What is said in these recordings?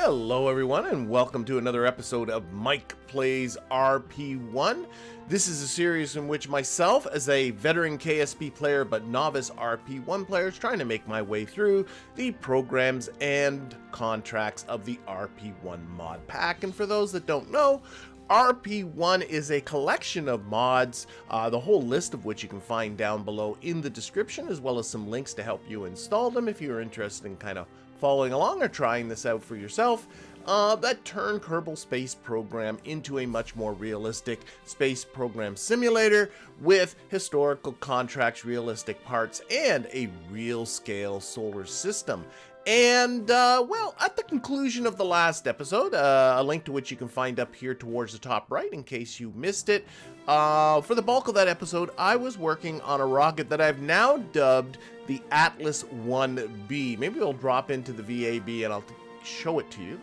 Hello everyone and welcome to another episode of Mike Plays RP1. This is a series in which myself, as a veteran KSP player but novice RP1 player, is trying to make my way through the programs and contracts of the RP1 mod pack. And for those that don't know, RP1 is a collection of mods, the whole list of which you can find down below in the description, as well as some links to help you install them if you're interested in kind of following along or trying this out for yourself, that turn Kerbal Space Program into a much more realistic space program simulator with historical contracts, realistic parts, and a real scale solar system. And, well, at the conclusion of the last episode, a link to which you can find up here towards the top right in case you missed it, for the bulk of that episode, I was working on a rocket that I've now dubbed the Atlas 1B. Maybe we'll drop into the VAB and I'll show it to you.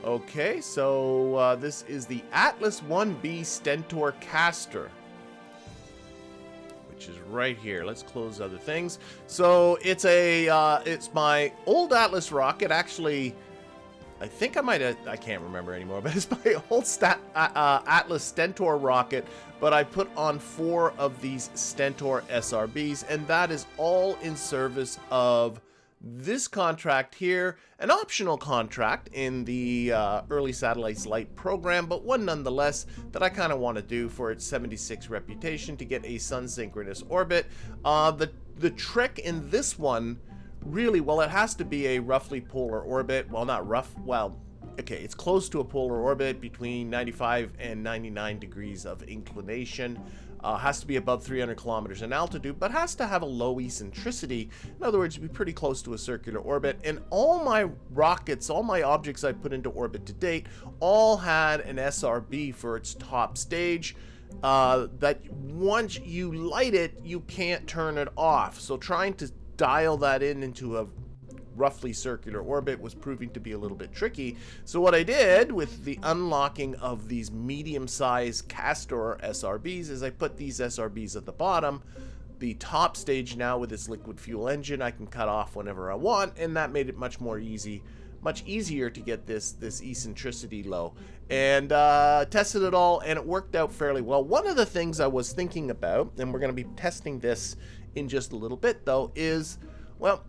Okay, so this is the Atlas 1B Stentor Castor, which is right here. Let's close other things. So it's it's my old Atlas rocket. Actually, I think I can't remember anymore, but it's my old Atlas Stentor rocket, but I put on 4 of these Stentor SRBs, and that is all in service of this contract here, an optional contract in the Early Satellites Light program, but one nonetheless that I kind of want to do for its 76 reputation to get a Sun-Synchronous orbit. The trick in this one, really, well, it has to be a roughly polar orbit. Well, not rough, well, okay, it's close to a polar orbit between 95 and 99 degrees of inclination. Has to be above 300 kilometers in altitude, but has to have a low eccentricity. In other words, be pretty close to a circular orbit. And all my rockets, all my objects I put into orbit to date, all had an SRB for its top stage. That once you light it, you can't turn it off. So trying to dial that into a roughly circular orbit was proving to be a little bit tricky. So what I did with the unlocking of these medium-sized Castor SRBs is I put these SRBs at the bottom. The top stage now with its liquid fuel engine I can cut off whenever I want, and that made it much easier to get this eccentricity low. And tested it all, and it worked out fairly well. One of the things I was thinking about, and we're going to be testing this in just a little bit though, is, well,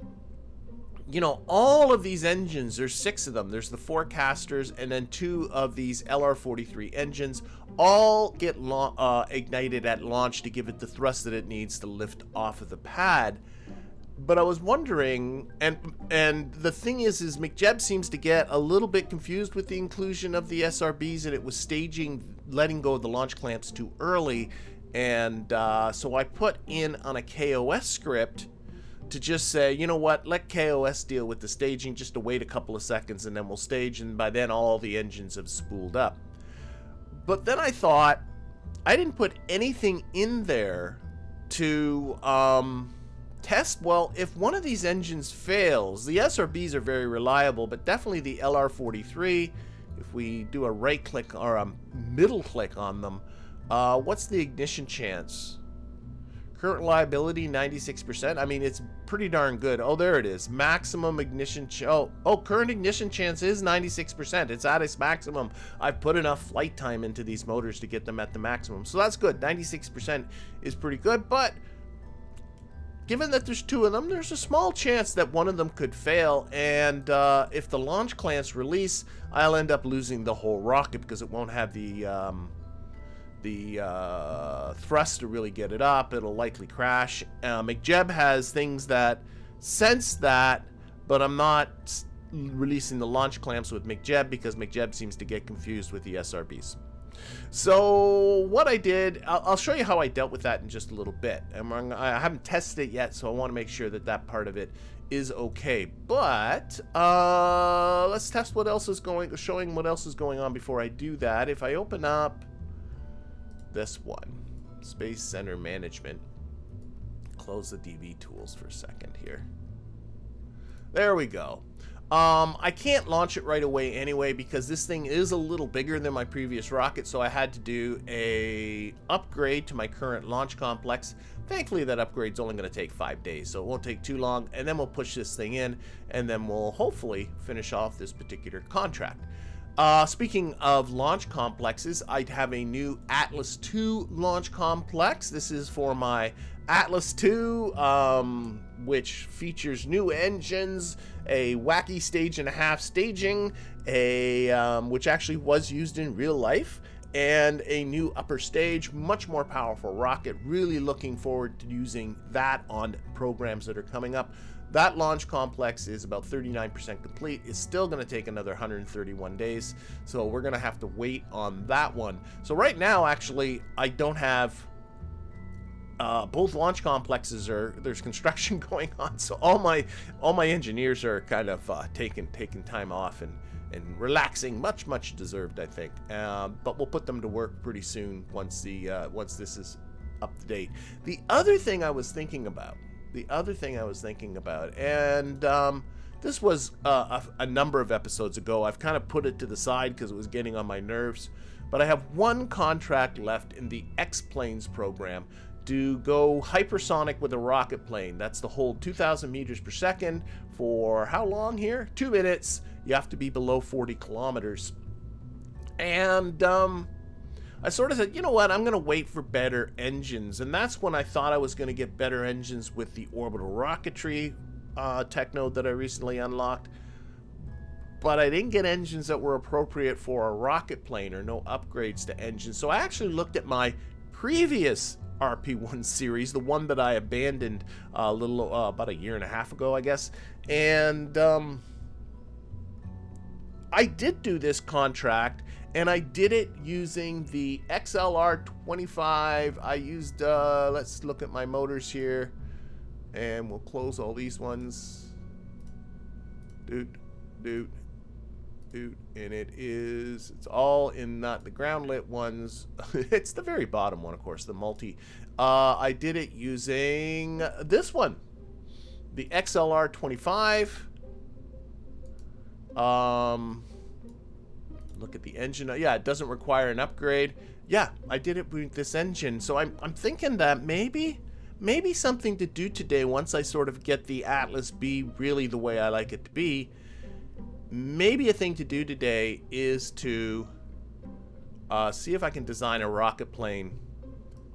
you know, all of these engines, there's 6 of them. There's the 4 Castors and then 2 of these LR43 engines, all get ignited at launch to give it the thrust that it needs to lift off of the pad. But I was wondering, and the thing is McJeb seems to get a little bit confused with the inclusion of the SRBs, and it was letting go of the launch clamps too early. And so I put in on a KOS script to just say, you know what, let KOS deal with the staging, just to wait a couple of seconds and then we'll stage, and by then all the engines have spooled up. But then I thought, I didn't put anything in there to test, well, if one of these engines fails, the SRBs are very reliable, but definitely the LR43, if we do a right click or a middle click on them, what's the ignition chance? Current reliability, 96%. I mean, it's pretty darn good. Oh, there it is. Maximum ignition. Current ignition chance is 96%. It's at its maximum. I've put enough flight time into these motors to get them at the maximum. So that's good. 96% is pretty good. But given that there's 2 of them, there's a small chance that one of them could fail. And if the launch clamps release, I'll end up losing the whole rocket because it won't have the thrust to really get it up. It'll likely crash. McJeb has things that sense that, but I'm not releasing the launch clamps with McJeb because McJeb seems to get confused with the SRBs. So what I did, I'll show you how I dealt with that in just a little bit. And I haven't tested it yet, so I want to make sure that that part of it is okay. But let's test what else is showing what else is going on before I do that. If I open up this one, Space Center Management, close the DV tools for a second here. There we go. I can't launch it right away anyway because this thing is a little bigger than my previous rocket, so I had to do a upgrade to my current launch complex. Thankfully, that upgrade's only going to take 5 days, so it won't take too long, and then we'll push this thing in, and then we'll hopefully finish off this particular contract. Speaking of launch complexes, I have a new Atlas II launch complex. This is for my Atlas II, which features new engines, a wacky stage and a half staging, which actually was used in real life, and a new upper stage, much more powerful rocket. Really looking forward to using that on programs that are coming up. That launch complex is about 39% complete. It's still going to take another 131 days, so we're going to have to wait on that one. So right now, actually, I don't have both launch complexes. There's construction going on, so all my engineers are kind of taking time off and relaxing, much deserved, I think. But we'll put them to work pretty soon once this is up to date. The other thing I was thinking about, and this was a number of episodes ago. I've kind of put it to the side because it was getting on my nerves, but I have one contract left in the X-Planes program to go hypersonic with a rocket plane. That's to hold 2,000 meters per second for how long here? 2 minutes. You have to be below 40 kilometers. And I sort of said, you know what, I'm going to wait for better engines. And that's when I thought I was going to get better engines with the orbital rocketry tech node that I recently unlocked. But I didn't get engines that were appropriate for a rocket plane, or no upgrades to engines. So I actually looked at my previous RP1 series, the one that I abandoned about a year and a half ago, I guess. And I did do this contract, and I did it using the XLR25. I used, let's look at my motors here, and we'll close all these ones. And it's all in not the ground lit ones. It's the very bottom one, of course, the multi. I did it using this one, the XLR25. Look at the engine. Yeah, it doesn't require an upgrade. Yeah, I did it with this engine. So I'm thinking that maybe something to do today, once I sort of get the Atlas B really the way I like it to be. Maybe a thing to do today is to see if I can design a rocket plane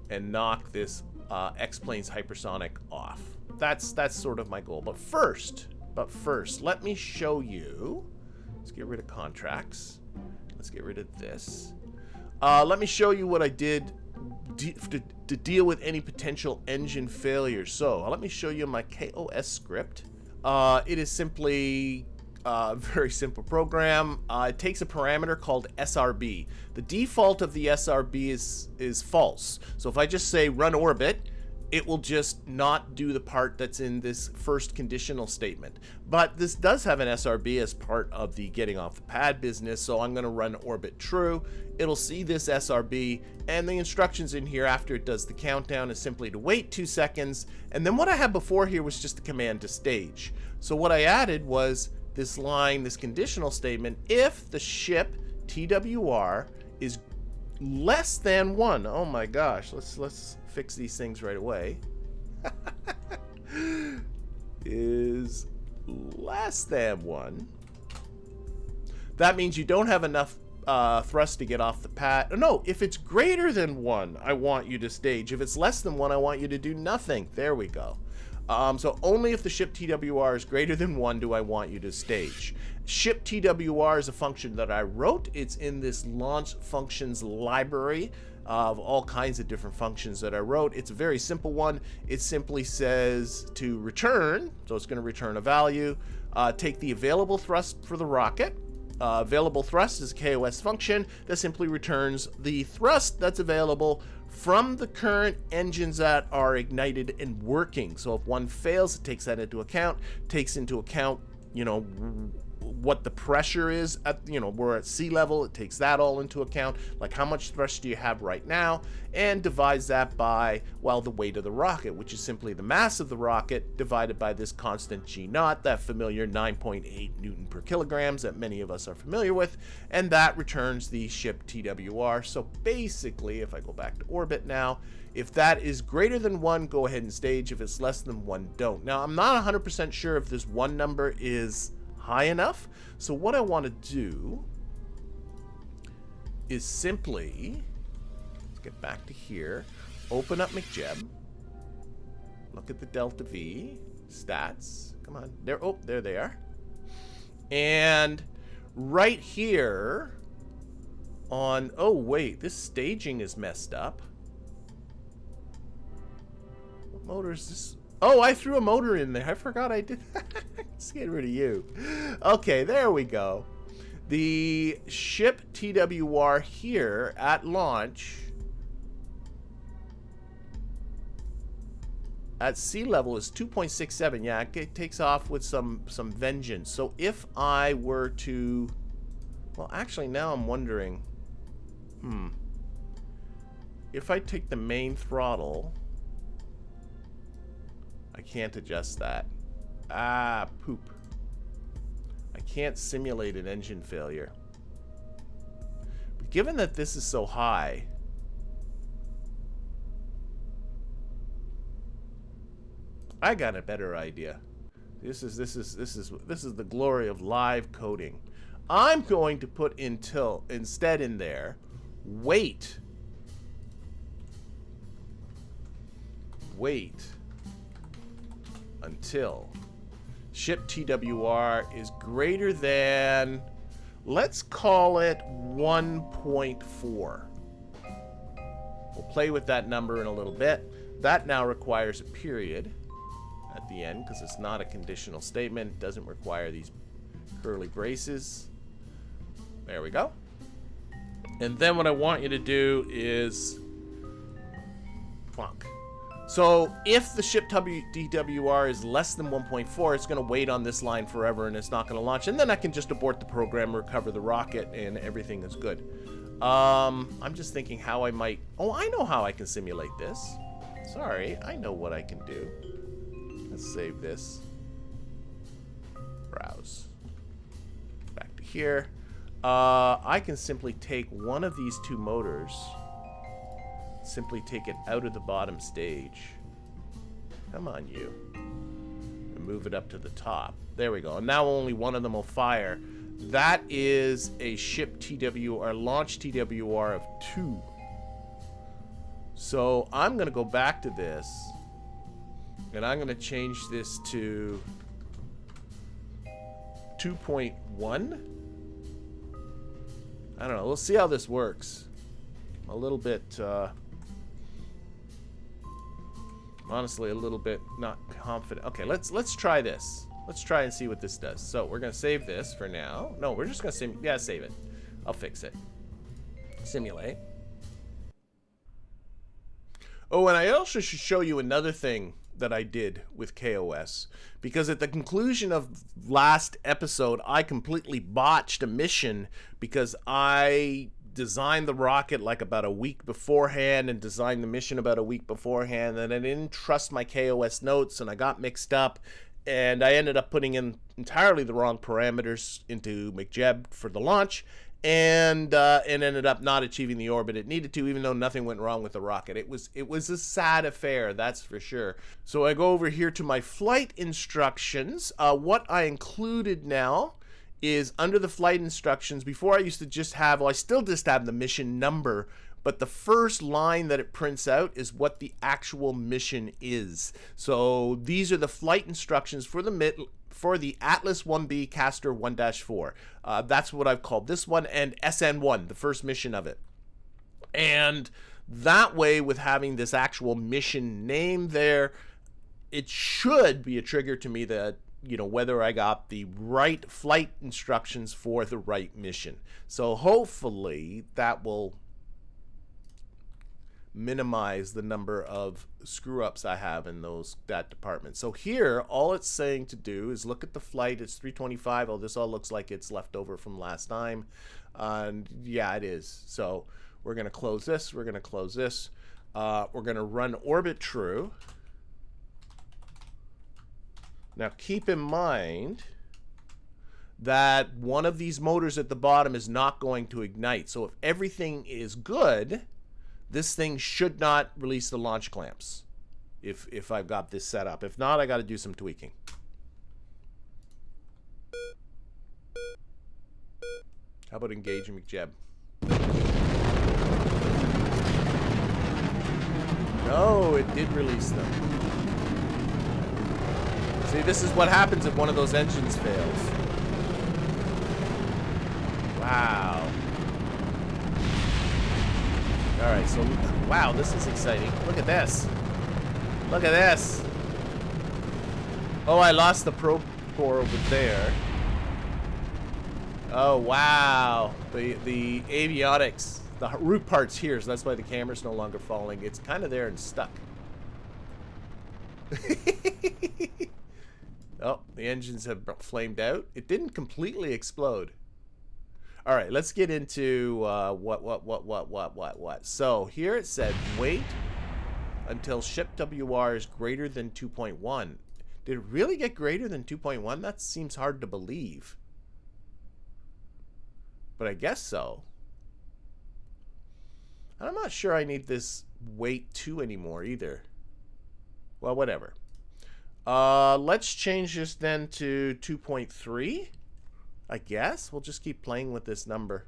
and knock this X-Planes hypersonic off. That's sort of my goal. But first, let me show you. Let's get rid of contracts. Let's get rid of this. Let me show you what I did to deal with any potential engine failures. So let me show you my KOS script. It is simply a very simple program. It takes a parameter called SRB. The default of the SRB is false. So if I just say run orbit, it will just not do the part that's in this first conditional statement. But this does have an SRB as part of the getting off the pad business, so I'm going to run orbit true. It'll see this SRB, and the instructions in here after it does the countdown is simply to wait 2 seconds. And then what I had before here was just a command to stage. So what I added was this line, this conditional statement: if the ship TWR is less than 1. Oh my gosh, let's fix these things right away. Is less than 1. That means you don't have enough thrust to get off the pad. No, if it's greater than 1, I want you to stage. If it's less than 1, I want you to do nothing. There we go. So only if the ship TWR is greater than 1 do I want you to stage. Ship TWR is a function that I wrote. It's in this launch functions library of all kinds of different functions that I wrote. It's a very simple one. It simply says to return, so it's going to return a value, take the available thrust for the rocket. Available thrust is a KOS function that simply returns the thrust that's available from the current engines that are ignited and working. So if one fails, it takes that into account, takes into account, you know, what the pressure is at, you know, we're at sea level. It takes that all into account, like how much thrust do you have right now, and divides that by, well, the weight of the rocket, which is simply the mass of the rocket divided by this constant G0, that familiar 9.8 Newton per kilograms that many of us are familiar with, and that returns the ship TWR. So basically, if I go back to orbit now, if that is greater than 1, go ahead and stage. If it's less than 1, don't. Now, I'm not 100% sure if this 1 number is high enough. So what I want to do is simply, let's get back to here, open up McJeb, look at the delta V, stats, come on, there, oh, there they are. And right here on, oh wait, this staging is messed up. Motor is this? Oh, I threw a motor in there. I forgot I did. Let's get rid of you. Okay, there we go. The ship TWR here at launch at sea level is 2.67. Yeah, it takes off with some vengeance. So if I were to, well, actually now I'm wondering, if I take the main throttle, I can't adjust that. Ah, poop. I can't simulate an engine failure. But given that this is so high, I got a better idea. This is the glory of live coding. I'm going to put instead in there, wait until ship TWR is greater than, let's call it 1.4. We'll play with that number in a little bit. That now requires a period at the end because it's not a conditional statement. It doesn't require these curly braces. There we go. And then what I want you to do is plonk. So if the ship DWR is less than 1.4, it's going to wait on this line forever and it's not going to launch. And then I can just abort the program, recover the rocket, and everything is good. I'm just thinking how I might... Oh, I know how I can simulate this. Sorry, I know what I can do. Let's save this. Browse. Back to here. I can simply take one of these two motors, simply take it out of the bottom stage. Come on, you. And move it up to the top. There we go. And now only one of them will fire. That is a ship TWR, launch TWR of 2. So I'm going to go back to this. And I'm going to change this to 2.1. I don't know. We'll see how this works. A little bit... honestly, a little bit not confident. Okay, let's try this. Let's try and see what this does. So we're gonna save this for now. No, we're just gonna save it. I'll fix it. Simulate. Oh, and I also should show you another thing that I did with KOS, because at the conclusion of last episode, I completely botched a mission because I designed the rocket like about a week beforehand and designed the mission about a week beforehand, and I didn't trust my KOS notes and I got mixed up and I ended up putting in entirely the wrong parameters into McJeb for the launch and ended up not achieving the orbit it needed to, even though nothing went wrong with the rocket. It was a sad affair, that's for sure. So I go over here to my flight instructions. What I included now is under the flight instructions. Before I used to just have, well, I still just have the mission number, but the first line that it prints out is what the actual mission is. So these are the flight instructions for the Atlas 1B Castor 1-4. That's what I've called this one, and SN1, the first mission of it. And that way, with having this actual mission name there, it should be a trigger to me that, you know, whether I got the right flight instructions for the right mission. So hopefully that will minimize the number of screw-ups I have in that department. So here, all it's saying to do is look at the flight. It's 325. Oh, this all looks like it's left over from last time. And yeah, it is. So we're going to close this. We're going to close this. We're going to run orbit true. Now keep in mind that one of these motors at the bottom is not going to ignite. So if everything is good, this thing should not release the launch clamps if I've got this set up. If not, I got to do some tweaking. How about engaging McJeb? No, it did release them. See, this is what happens if one of those engines fails. Wow. Alright, so, wow, this is exciting. Look at this. Look at this. Oh, I lost the probe core over there. Oh, wow. The avionics, the root part's here, so that's why the camera's no longer falling. It's kind of there and stuck. Oh, the engines have flamed out. It didn't completely explode. All right, let's get into what. So here it said, wait until ship WR is greater than 2.1. Did it really get greater than 2.1? That seems hard to believe. But I guess so. And I'm not sure I need this wait 2 anymore either. Well, whatever. Let's change this then to 2.3. I guess we'll just keep playing with this number.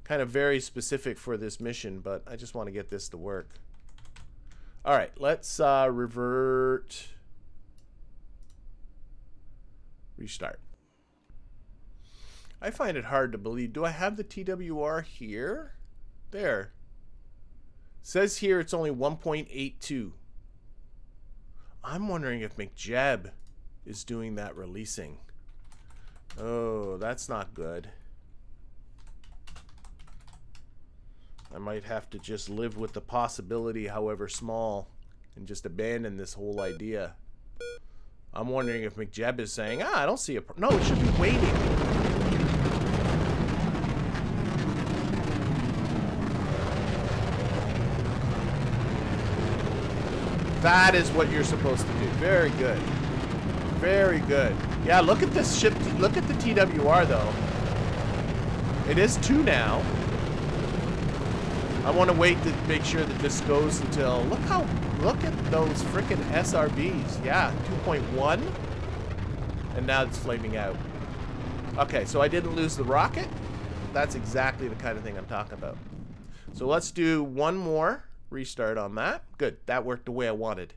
Kind of very specific for this mission, but I just want to get this to work. All right, let's revert. Restart. I find it hard to believe. Do I have the TWR here? There. Says here it's only 1.82. I'm wondering if McJeb is doing that releasing. Oh, that's not good. I might have to just live with the possibility, however small, and just abandon this whole idea. I'm wondering if McJeb is saying, I don't see a no, it should be waiting. That is what you're supposed to do. Very good. Very good. Yeah, look at this ship. Look at the TWR, though. It is 2 now. I want to wait to make sure that this goes until... Look at those frickin' SRBs. Yeah, 2.1. And now it's flaming out. Okay, so I didn't lose the rocket. That's exactly the kind of thing I'm talking about. So let's do one more restart on that. Good. That worked the way I wanted.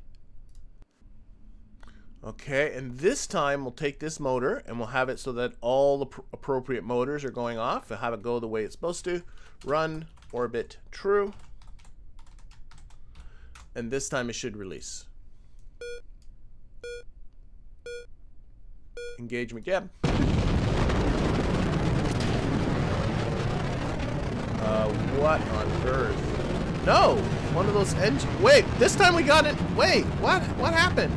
Okay, and this time we'll take this motor and we'll have it so that all the appropriate motors are going off and have it go the way it's supposed to. Run orbit true. And this time it should release. Engagement gap. What on earth? No! One of those engines. Wait, this time we got it. Wait, what? What happened?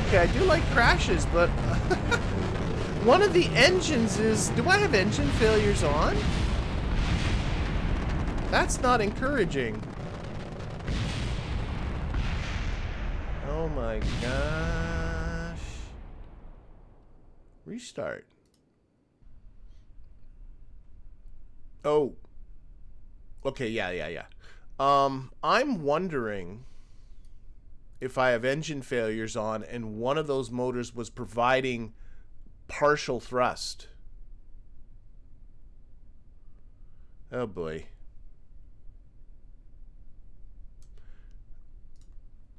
Okay, I do like crashes, but one of the engines is... Do I have engine failures on? That's not encouraging. Oh my gosh. Restart. Oh. Okay, yeah. I'm wondering if I have engine failures on and one of those motors was providing partial thrust. Oh boy.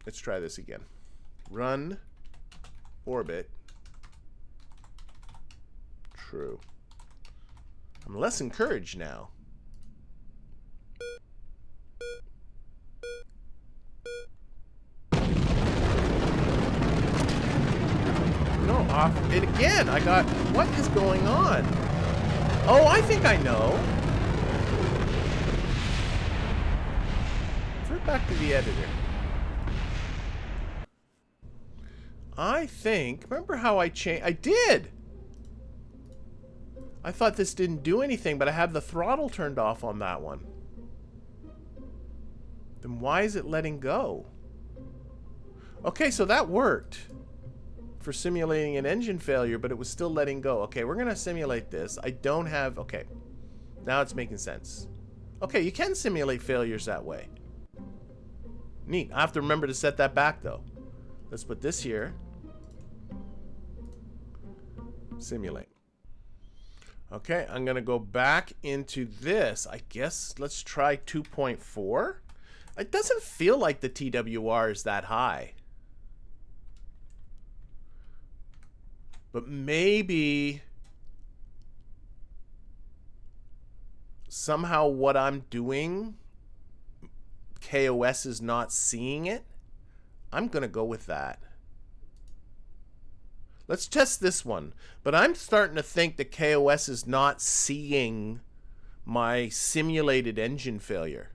Let's try this again. Run orbit true. I'm less encouraged now. No, off. And again, I got... What is going on? Oh, I think I know. revert back to the editor. I think, remember how I changed? I did! I thought this didn't do anything, but I have the throttle turned off on that one. Then why is it letting go? Okay, so that worked for simulating an engine failure, but it was still letting go. Okay, we're gonna simulate this. I don't have, okay. Now it's making sense. Okay, you can simulate failures that way. Neat. I have to remember to set that back though. Let's put this here. Simulate. Okay, I'm gonna go back into this. I guess let's try 2.4. It doesn't feel like the TWR is that high. But maybe somehow what I'm doing, KOS is not seeing it. I'm gonna go with that. Let's test this one. But I'm starting to think that KOS is not seeing my simulated engine failure.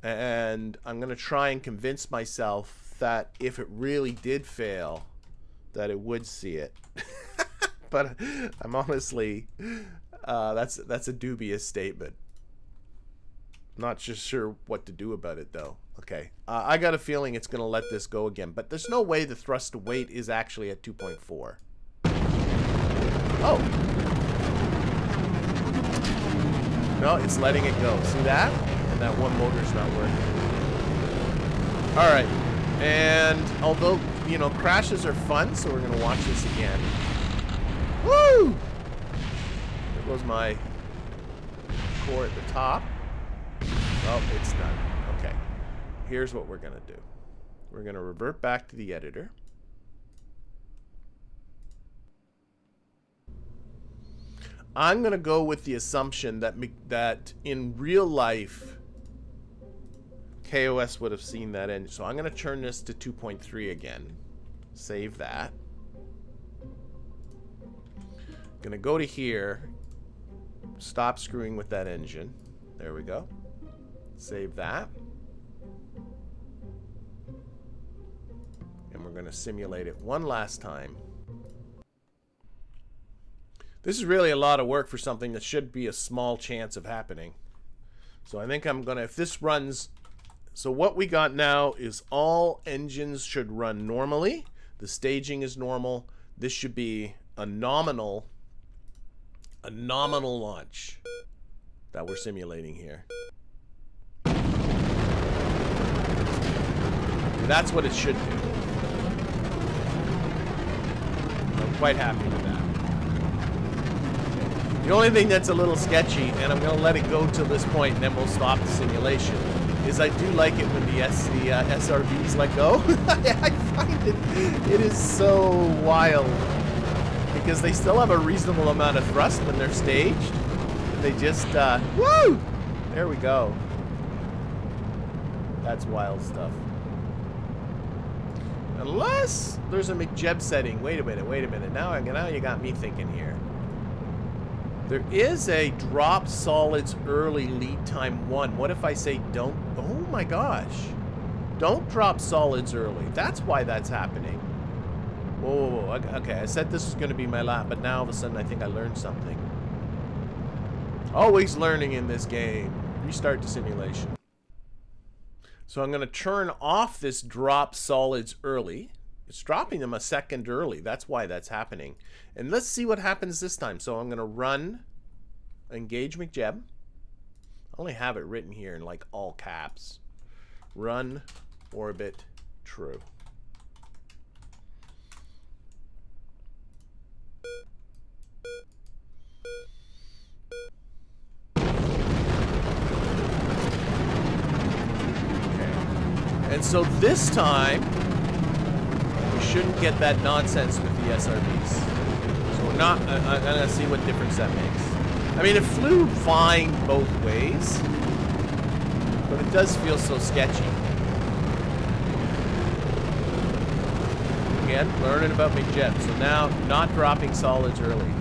And I'm going to try and convince myself that if it really did fail, that it would see it. But I'm honestly, that's a dubious statement. Not just sure what to do about it, though. Okay, I got a feeling it's going to let this go again, but there's no way the thrust to weight is actually at 2.4. Oh. No, it's letting it go. See that? And that one motor's not working. All right. And although, you know, crashes are fun, so we're going to watch this again. Woo! There goes my core at the top. Oh, it's done. Okay. Here's what we're going to do. We're going to revert back to the editor. I'm going to go with the assumption that in real life, KOS would have seen that engine. So I'm going to turn this to 2.3 again. Save that. Going to go to here. Stop screwing with that engine. There we go. Save that. And we're going to simulate it one last time. This is really a lot of work for something that should be a small chance of happening. So I think I'm going to, if this runs, so what we got now is all engines should run normally. The staging is normal. This should be a nominal launch that we're simulating here. That's what it should do. I'm quite happy with that. The only thing that's a little sketchy, and I'm going to let it go till this point, and then we'll stop the simulation, is I do like it when the SRBs let go. I find it is so wild because they still have a reasonable amount of thrust when they're staged. They just, woo! There we go. That's wild stuff. Unless there's a McJeb setting. Wait a minute. Now you got me thinking here. There is a drop solids early lead time 1. What if I say don't? Oh my gosh. Don't drop solids early. That's why that's happening. Whoa. Okay, I said this was going to be my lap, but now all of a sudden I think I learned something. Always learning in this game. Restart the simulation. So I'm going to turn off this drop solids early. It's dropping them a second early. That's why that's happening. And let's see what happens this time. So I'm going to run engage McJeb. I only have it written here in like all caps. Run orbit true. And so this time, we shouldn't get that nonsense with the SRBs. So we're not, I'm going to see what difference that makes. I mean, it flew fine both ways, but it does feel so sketchy. Again, learning about McJeb. So now, not dropping solids early.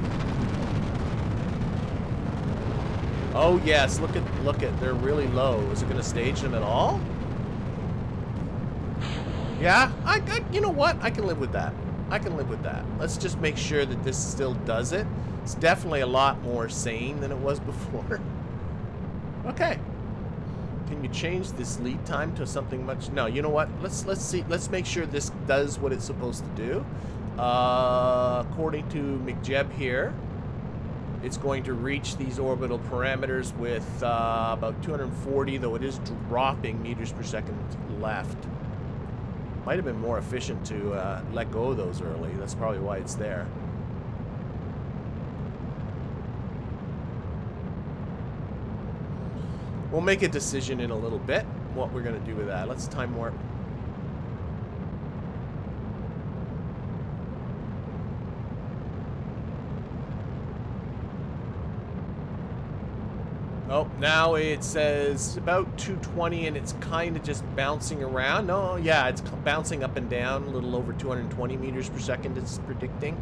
Oh yes, look at, they're really low. Is it going to stage them at all? Yeah, you know what? I can live with that. I can live with that. Let's just make sure that this still does it. It's definitely a lot more sane than it was before. Okay. Can you change this lead time to something much? No, you know what? Let's see. Let's make sure this does what it's supposed to do. According to McJeb here, it's going to reach these orbital parameters with about 240, though it is dropping meters per second left. Might have been more efficient to let go of those early. That's probably why it's there. We'll make a decision in a little bit what we're going to do with that. Let's time warp. Oh, now it says about 220 and it's kind of just bouncing around. No, yeah, it's bouncing up and down, a little over 220 meters per second it's predicting.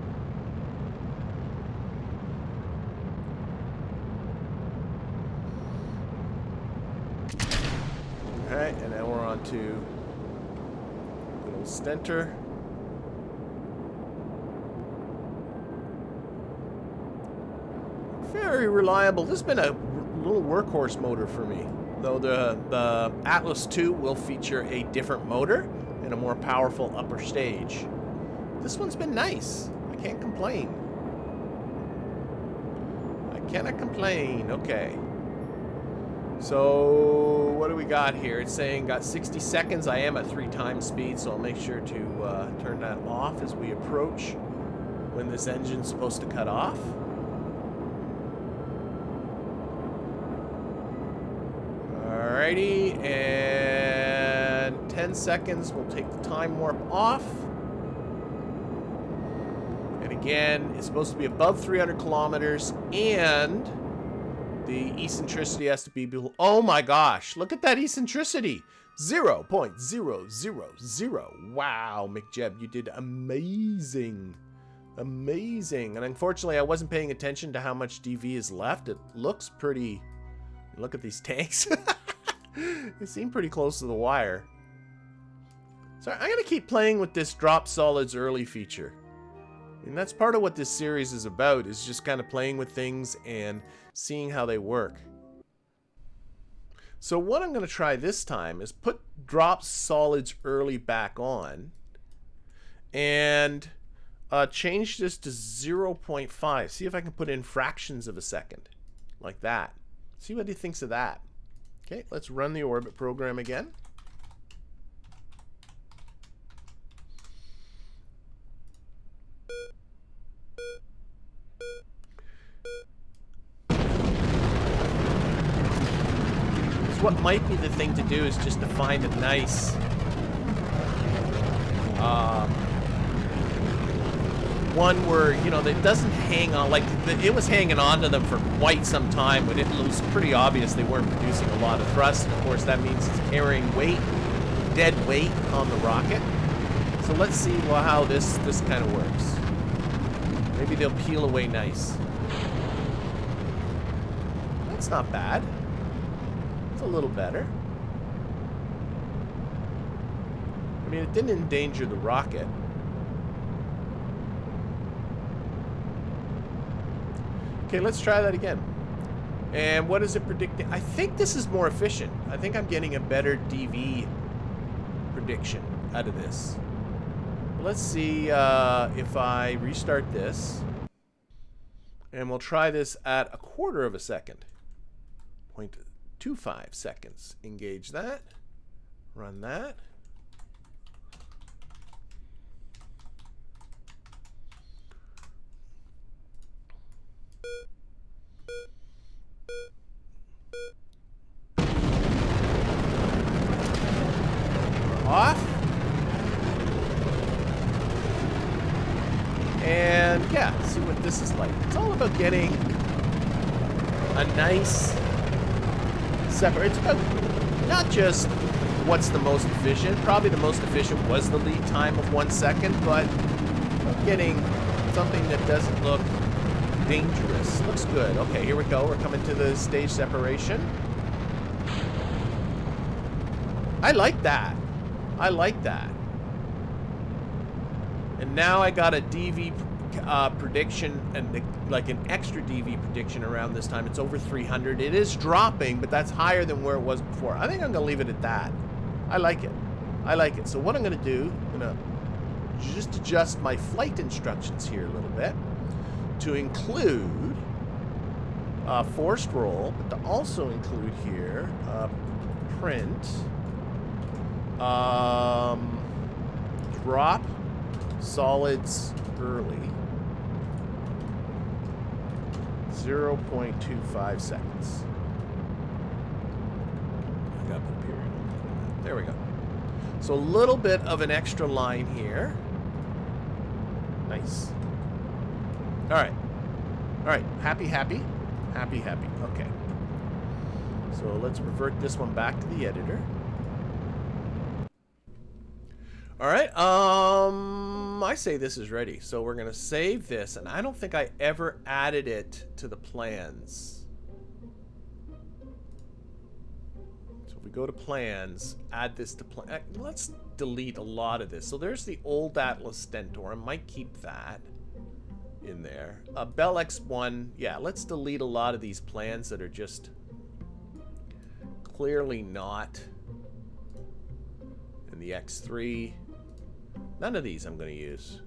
Alright, and now we're on to good old Stentor. Very reliable. This has been a little workhorse motor for me, though the Atlas II will feature a different motor and a more powerful upper stage. This one's been nice. I can't complain. I cannot complain. Okay. So what do we got here? It's saying got 60 seconds. I am at 3 times speed, so I'll make sure to turn that off as we approach when this engine's supposed to cut off. Alrighty, and 10 seconds, we'll take the time warp off. And again, it's supposed to be above 300 kilometers, and the eccentricity has to be below. Oh my gosh, look at that eccentricity. 0.000. Wow, McJeb, you did amazing. Amazing. And unfortunately, I wasn't paying attention to how much DV is left. It looks pretty... Look at these tanks. They seem pretty close to the wire. So I'm going to keep playing with this drop solids early feature. And that's part of what this series is about, is just kind of playing with things and seeing how they work. So what I'm going to try this time is put drop solids early back on and change this to 0.5. See if I can put in fractions of a second, like that. See what he thinks of that. Okay, let's run the orbit program again. So what might be the thing to do is just to find a nice one where, you know, that doesn't hang on, like it was hanging on to them for quite some time when it was pretty obvious they weren't producing a lot of thrust, and of course that means it's carrying weight, dead weight on the rocket. So let's see how this kind of works. Maybe they'll peel away nice. That's not bad. It's a little better. I mean, it didn't endanger the rocket. Okay, let's try that again. And what is it predicting? I think this is more efficient. I think I'm getting a better DV prediction out of this. Let's see if I restart this. And we'll try this at 1/4 of a second. 0.25 seconds. Engage that. Run that. Off. And yeah, see what this is like. It's all about getting a nice separate. It's about not just what's the most efficient. Probably the most efficient was the lead time of 1 second, but getting something that doesn't look dangerous. Looks good. Okay, here we go. We're coming to the stage separation. I like that. I like that. And now I got a DV prediction, and like an extra DV prediction around this time. It's over 300. It is dropping, but that's higher than where it was before. I think I'm going to leave it at that. I like it. I like it. So what I'm going to do, I'm going to just adjust my flight instructions here a little bit to include forced roll, but to also include here print, drop solids early, 0.25 seconds. I gotta put a period on that. There we go. So a little bit of an extra line here. Nice. All right. All right. Happy, happy. Happy, happy. Okay. So let's revert this one back to the editor. All right. I say this is ready. So we're going to save this. And I don't think I ever added it to the plans. So if we go to plans, add this to plan. Let's delete a lot of this. So there's the old Atlas Stentor. I might keep that in there. Bell X1. Yeah, let's delete a lot of these plans that are just clearly not. And the X3. None of these I'm going to use.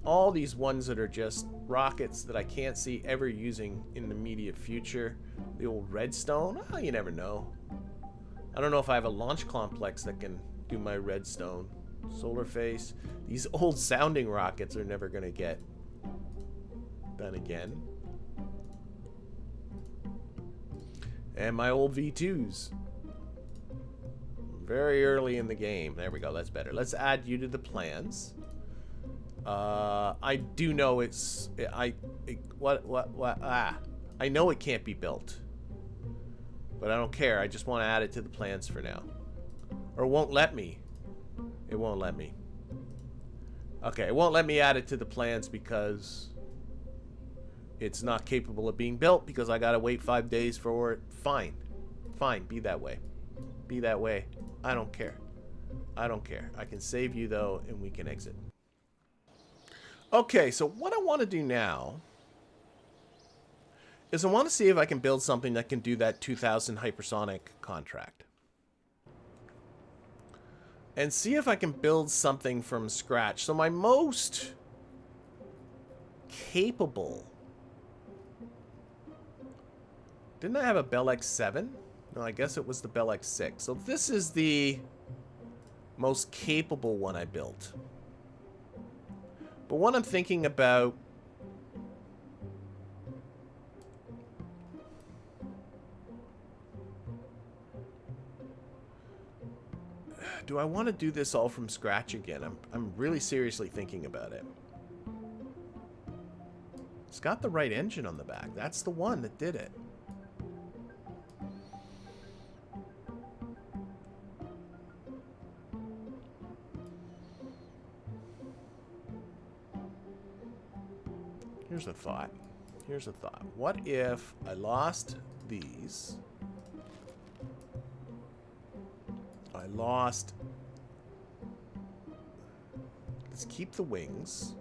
All these ones that are just rockets that I can't see ever using in the immediate future. The old Redstone. Oh, you never know. I don't know if I have a launch complex that can do my Redstone. Solar face. These old sounding rockets are never going to get done again. And my old V2s. Very early in the game. There we go. That's better. Let's add you to the plans. I do know it's... I know it can't be built. But I don't care. I just want to add it to the plans for now. Or it won't let me. It won't let me. Okay, it won't let me add it to the plans because it's not capable of being built because I gotta wait 5 days for it. Fine. Fine, be that way. Be that way. I don't care. I don't care. I can save you though, and we can exit. Okay, so what I want to do now is I want to see if I can build something that can do that 2000 hypersonic contract. And see if I can build something from scratch. So my most capable... Didn't I have a Bell X7? No, I guess it was the Bell X6. So this is the most capable one I built. But what I'm thinking about... Do I want to do this all from scratch again? I'm really seriously thinking about it. It's got the right engine on the back. That's the one that did it. Here's a thought. Here's a thought. What if I lost these? I lost... Let's keep the wings.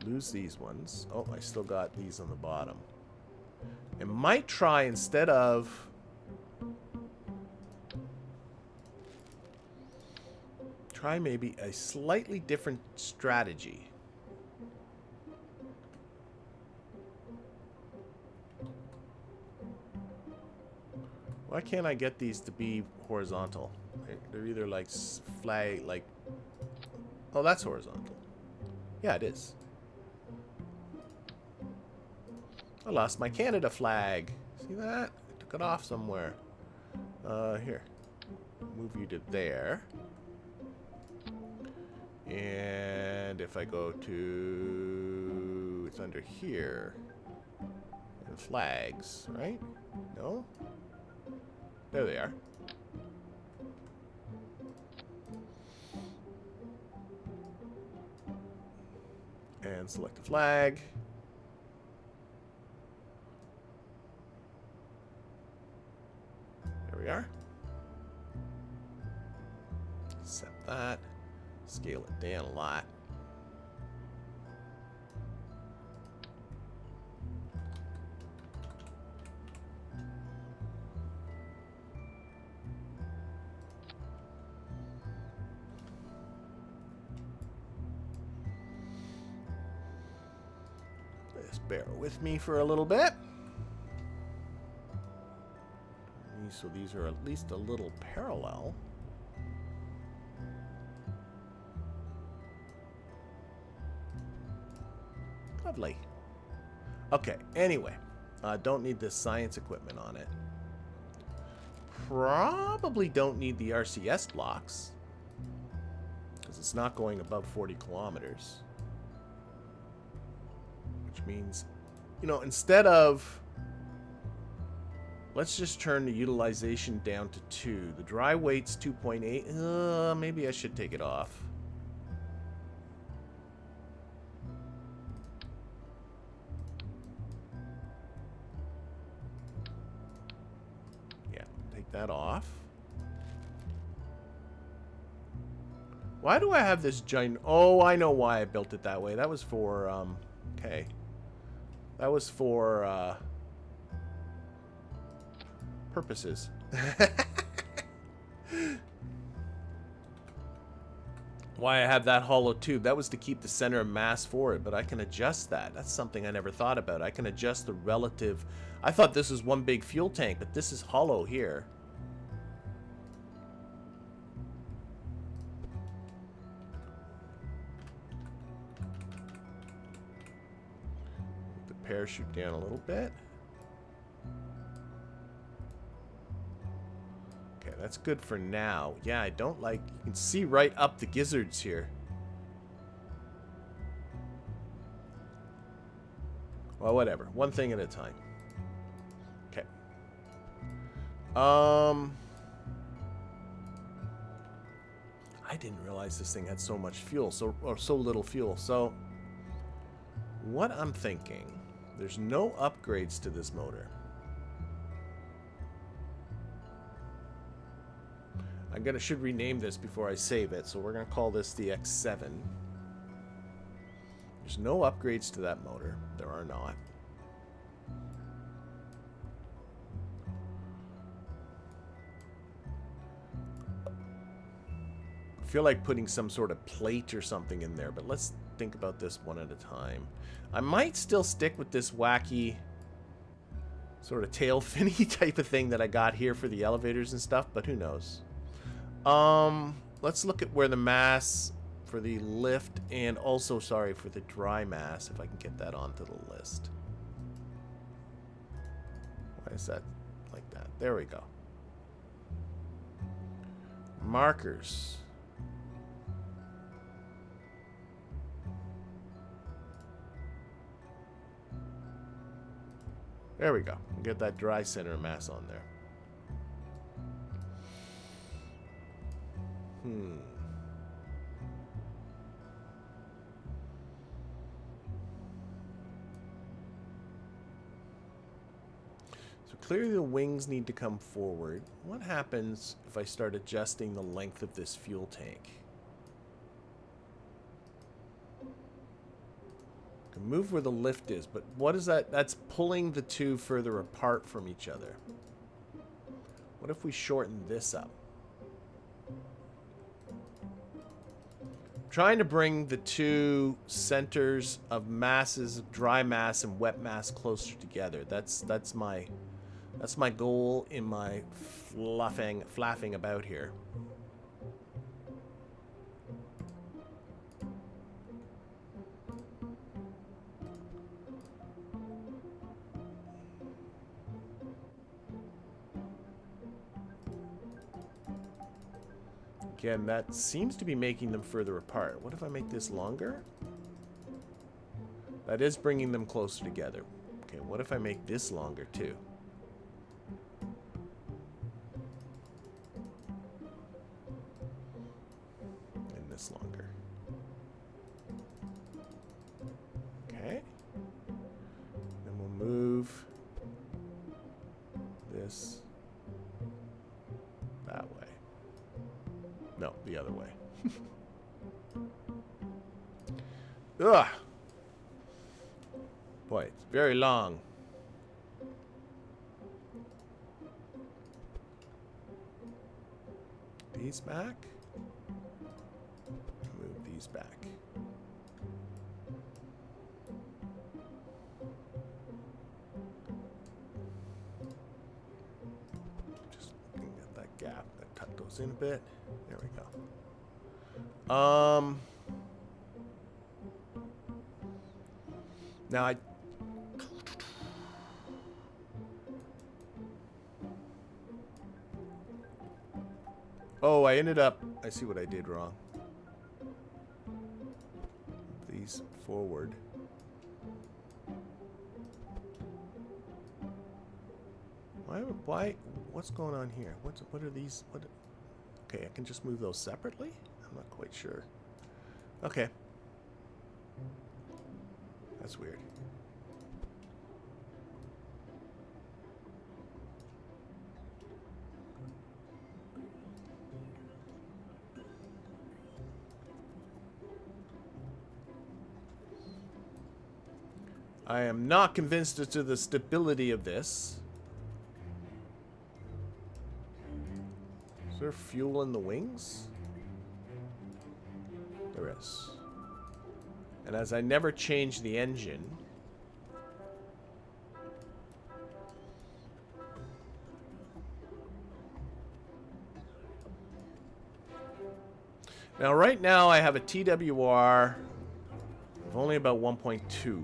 Lose these ones. Oh, I still got these on the bottom. I might try instead of... Try maybe a slightly different strategy. Why can't I get these to be horizontal? They're either like flag, like... Oh, that's horizontal. Yeah, it is. I lost my Canada flag. See that? I took it off somewhere. Here. Move you to there. And if I go to... It's under here. And flags, right? No? There they are. And select a flag. There we are. Set that. Scale it down a lot. Just bear with me for a little bit. So these are at least a little parallel. Lovely. Okay, anyway. Don't need this science equipment on it. Probably don't need the RCS blocks. Because it's not going above 40 kilometers. Which means, you know, instead of... Let's just turn the utilization down to 2. The dry weight's 2.8. Maybe I should take it off. Yeah, take that off. Why do I have this giant... Oh, I know why I built it that way. That was for, okay. That was for, purposes. Why I have that hollow tube. That was to keep the center of mass forward, but I can adjust that. That's something I never thought about. I can adjust the relative... I thought this was one big fuel tank, but this is hollow here. The parachute down a little bit. That's good for now. Yeah, I don't like... You can see right up the gizzards here. Well, whatever. One thing at a time. Okay. I didn't realize this thing had so much fuel. Or so little fuel. So, what I'm thinking... There's no upgrades to this motor. Should rename this before I save it, so we're gonna call this the X7. There's no upgrades to that motor. There are not. I feel like putting some sort of plate or something in there, but let's think about this one at a time. I might still stick with this wacky sort of tail finny type of thing that I got here for the elevators and stuff, but who knows. Let's look at where the mass for the lift and also, sorry, for the dry mass, if I can get that onto the list. Why is that like that? There we go. Markers. There we go. Get that dry center of mass on there. So clearly the wings need to come forward. What happens if I start adjusting the length of this fuel tank? I can move where the lift is, but what is that? That's pulling the two further apart from each other. What if we shorten this up? Trying to bring the two centers of masses, of dry mass and wet mass, closer together. That's my goal in my flapping about here. Again, that seems to be making them further apart. What if I make this longer? That is bringing them closer together. Okay, what if I make this longer too? And this longer. Okay. Then we'll move this that way. No, the other way. Ugh. Boy, it's very long. These back. Move these back. Just looking at that gap. Tuck those in a bit. There we go. Now Oh, I ended up... I see what I did wrong. These forward. Why? What's going on here? What are these? What? Okay, I can just move those separately? I'm not quite sure. Okay. That's weird. I am not convinced as to the stability of this. Is there fuel in the wings? There is. And as I never change the engine, now right now I have a TWR of only about 1.2.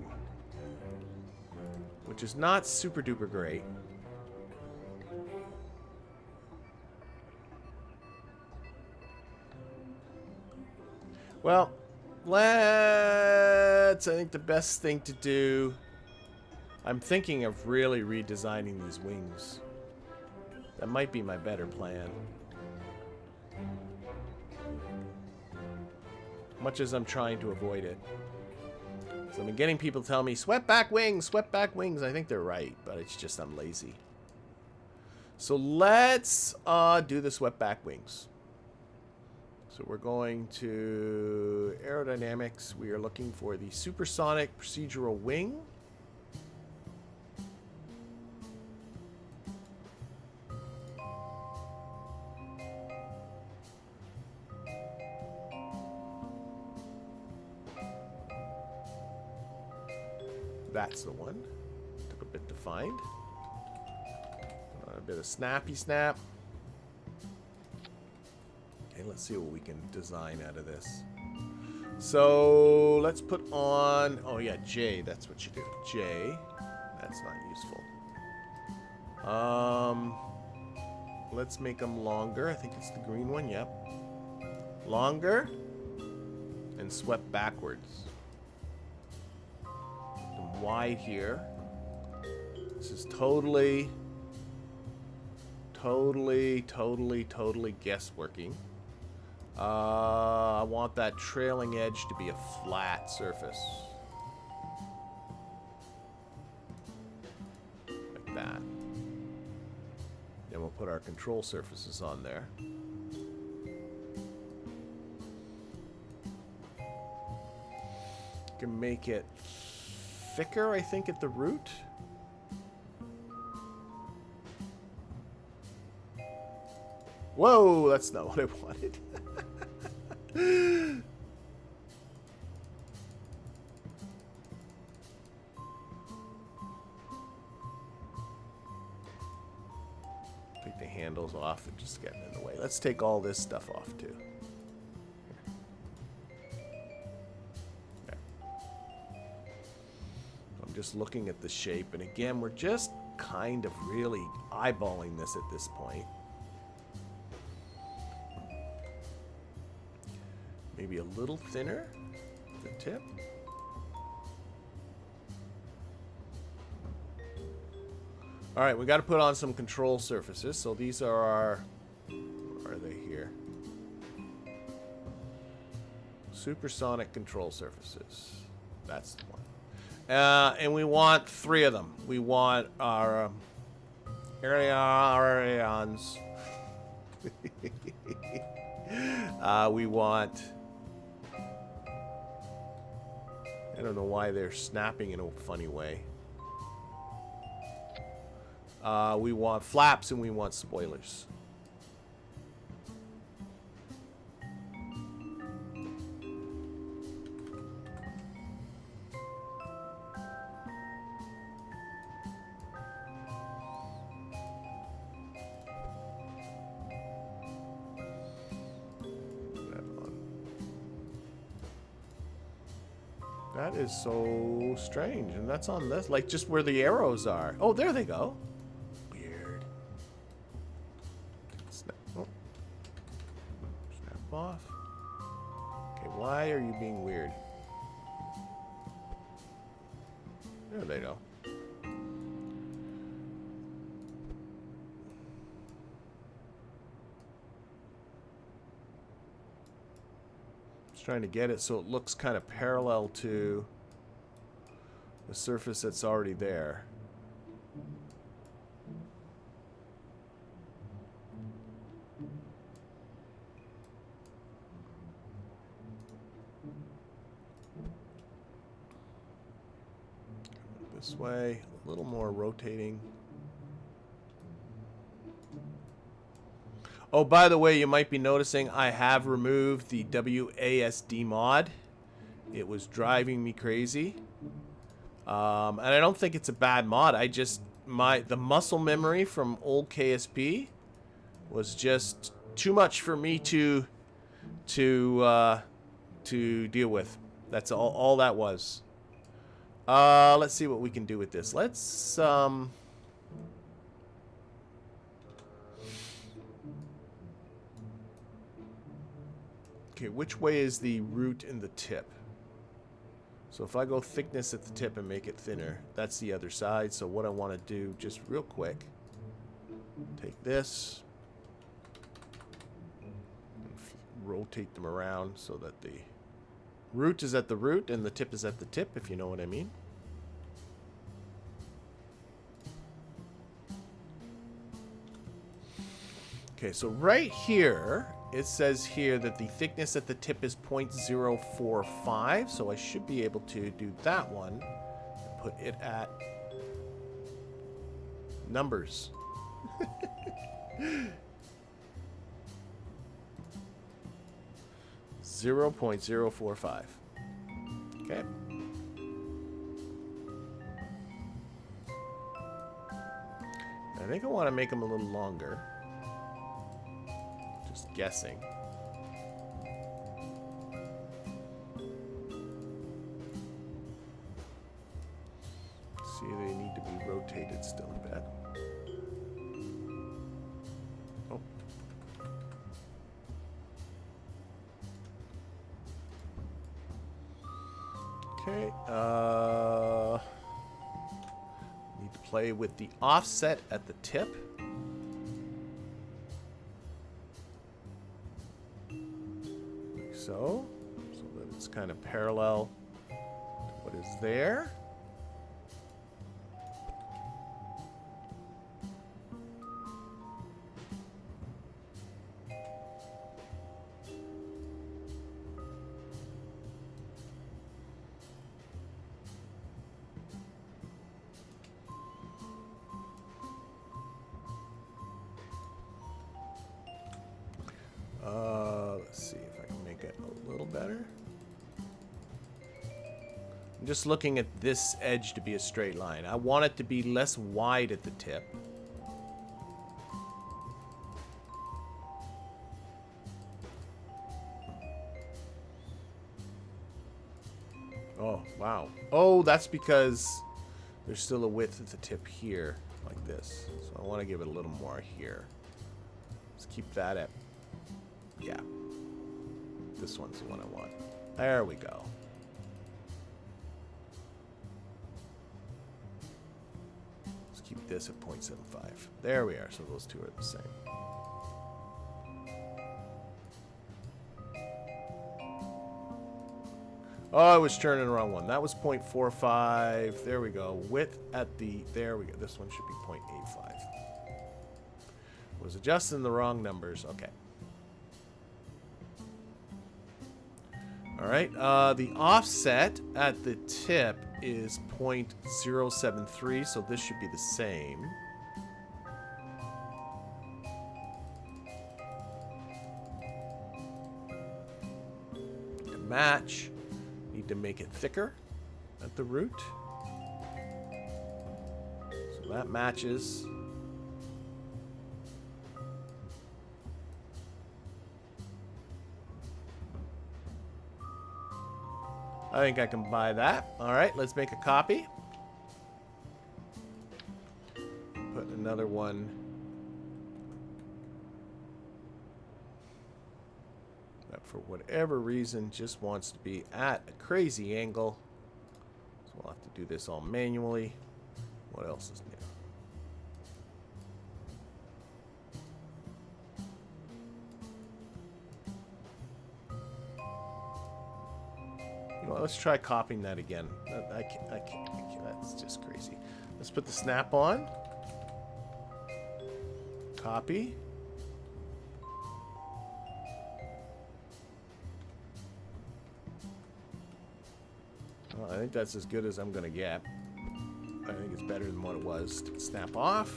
Which is not super duper great. Well, I think the best thing to do, I'm thinking of really redesigning these wings. That might be my better plan. Much as I'm trying to avoid it. So I've been getting people tell me, swept back wings, swept back wings. I think they're right, but it's just I'm lazy. So let's do the swept back wings. So we're going to aerodynamics. We are looking for the supersonic procedural wing. That's the one. Took a bit to find. A bit of snappy snap. Okay, let's see what we can design out of this. So let's put on, oh yeah, J, that's what you do. J, that's not useful. Let's make them longer. I think it's the green one, yep. Longer and swept backwards. Wide here. This is totally guessworking. I want that trailing edge to be a flat surface. Like that. Then we'll put our control surfaces on there. You can make it thicker, I think, at the root. Whoa, that's not what I wanted. Take the handles off, they're just getting in the way. Let's take all this stuff off too. Just looking at the shape, and again we're just kind of really eyeballing this at this point. Maybe a little thinner at the tip. Alright, we got to put on some control surfaces. So these are our, where are they here? Supersonic control surfaces. That's the one. And we want 3 of them. We want our Arians. We want... I don't know why they're snapping in a funny way. We want flaps and we want spoilers. That is so strange, and that's on this, like just where the arrows are. Oh, there they go. Weird. Snap, oh. Snap off. Okay, why are you being weird? There they go. Trying to get it so it looks kind of parallel to the surface that's already there. This way, a little more rotating. Oh, by the way, you might be noticing I have removed the WASD mod. It was driving me crazy. And I don't think it's a bad mod. I just, the muscle memory from old KSP was just too much for me to deal with. That's all that was. Let's see what we can do with this. Let's, okay, which way is the root and the tip? So if I go thickness at the tip and make it thinner, that's the other side. So what I want to do, just real quick, take this, and rotate them around so that the root is at the root and the tip is at the tip, if you know what I mean. Okay, so right here, it says here that the thickness at the tip is 0.045, so I should be able to do that one and put it at numbers. 0.045. Okay. I think I want to make them a little longer. Just guessing. See, they need to be rotated still a bit. Oh. Okay. Need to play with the offset at the tip. So that it's kind of parallel to what is there. Let's see if I can make it a little better. I'm just looking at this edge to be a straight line. I want it to be less wide at the tip. Oh, wow. Oh, that's because there's still a width at the tip here, like this. So I want to give it a little more here. Let's keep that at... Yeah. This one's the one I want. There we go. Let's keep this at 0.75. There we are. So those two are the same. Oh, I was turning the wrong one. That was 0.45. There we go. Width at the... There we go. This one should be 0.85. Was adjusting the wrong numbers. Okay. All right. The offset at the tip is 0.073, so this should be the same. To match, need to make it thicker at the root. So that matches. I think I can buy that. All right, let's make a copy. Put another one. That for whatever reason just wants to be at a crazy angle. So we'll have to do this all manually. What else is new? Well, let's try copying that again. I can't. That's just crazy. Let's put the snap on. Copy. Well, I think that's as good as I'm going to get. I think it's better than what it was. Snap off.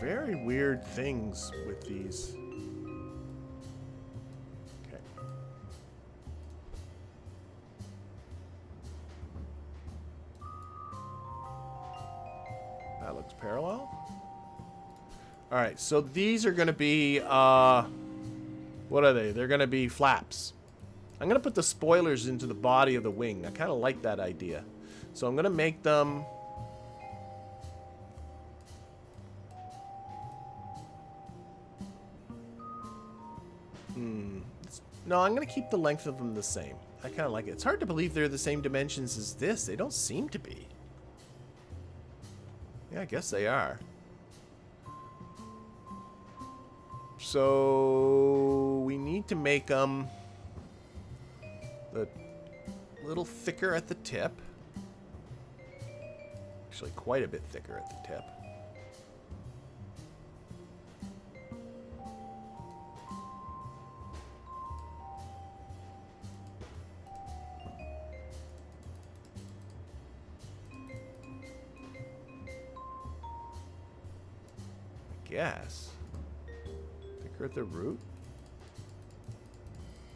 Very weird things with these. Okay. That looks parallel. All right, so these are going to be, what are they? They're going to be flaps. I'm going to put the spoilers into the body of the wing. I kind of like that idea. So I'm going to make them... No, I'm going to keep the length of them the same. I kind of like it. It's hard to believe they're the same dimensions as this. They don't seem to be. Yeah, I guess they are. So we need to make them a little thicker at the tip. Actually, quite a bit thicker at the tip. Yes. Thicker at the root.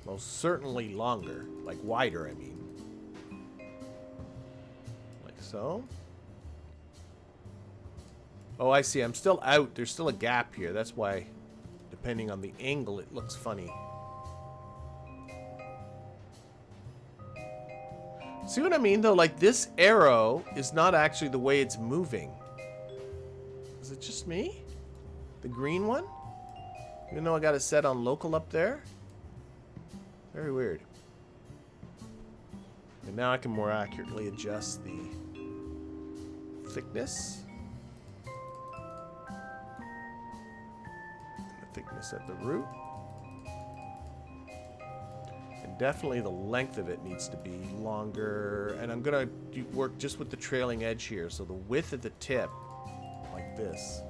Most certainly longer. Like wider, I mean. Like so. Oh, I see. I'm still out. There's still a gap here. That's why, depending on the angle, it looks funny. See what I mean, though? Like, this arrow is not actually the way it's moving. Is it just me? The green one? Even though I got it set on local up there? Very weird. And now I can more accurately adjust the thickness. And the thickness at the root. And definitely the length of it needs to be longer. And I'm going to work just with the trailing edge here. So the width at the tip, like this.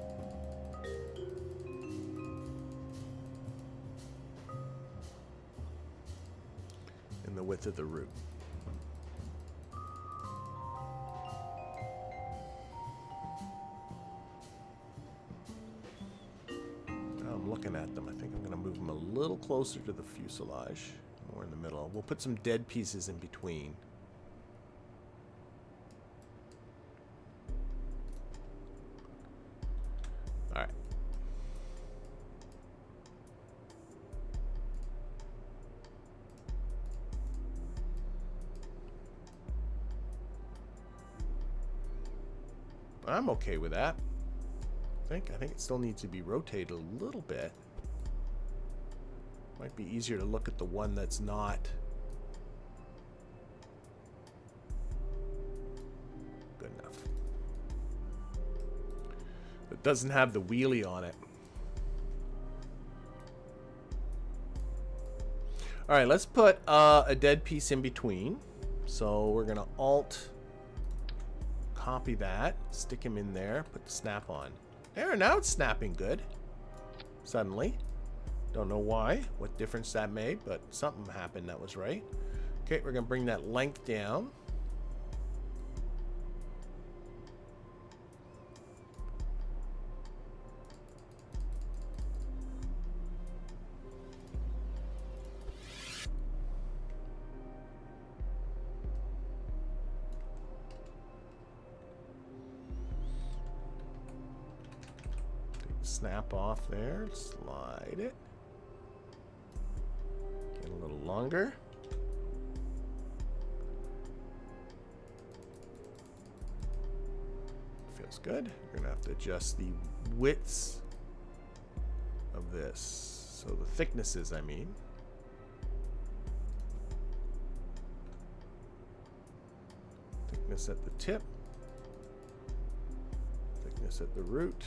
The width of the root. Now I'm looking at them. I think I'm going to move them a little closer to the fuselage, more in the middle. We'll put some dead pieces in between. All right. I'm okay with that. I think it still needs to be rotated a little bit. Might be easier to look at the one that's not It doesn't have the wheelie on it. All right, let's put a dead piece in between. So we're gonna Alt copy that, stick him in there, put the snap on. There, now it's snapping good. Suddenly. Don't know why, what difference that made, but something happened that was right. Okay, we're gonna bring that length down. Snap off there, slide it. Get a little longer. Feels good. We're gonna have to adjust the widths of this. So the thicknesses, I mean. Thickness at the tip. Thickness at the root.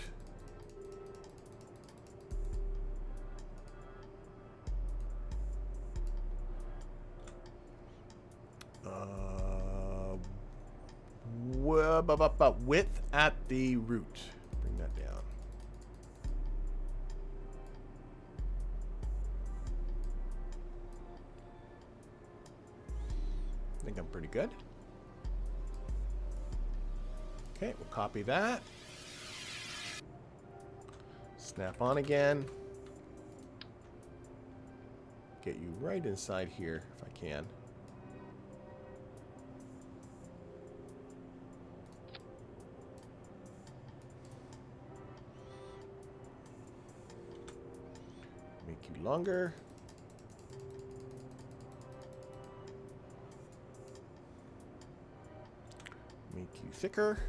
Width at the root. Bring that down. I think I'm pretty good. Okay, we'll copy that. Snap on again. Get you right inside here if I can. Longer. Make you thicker.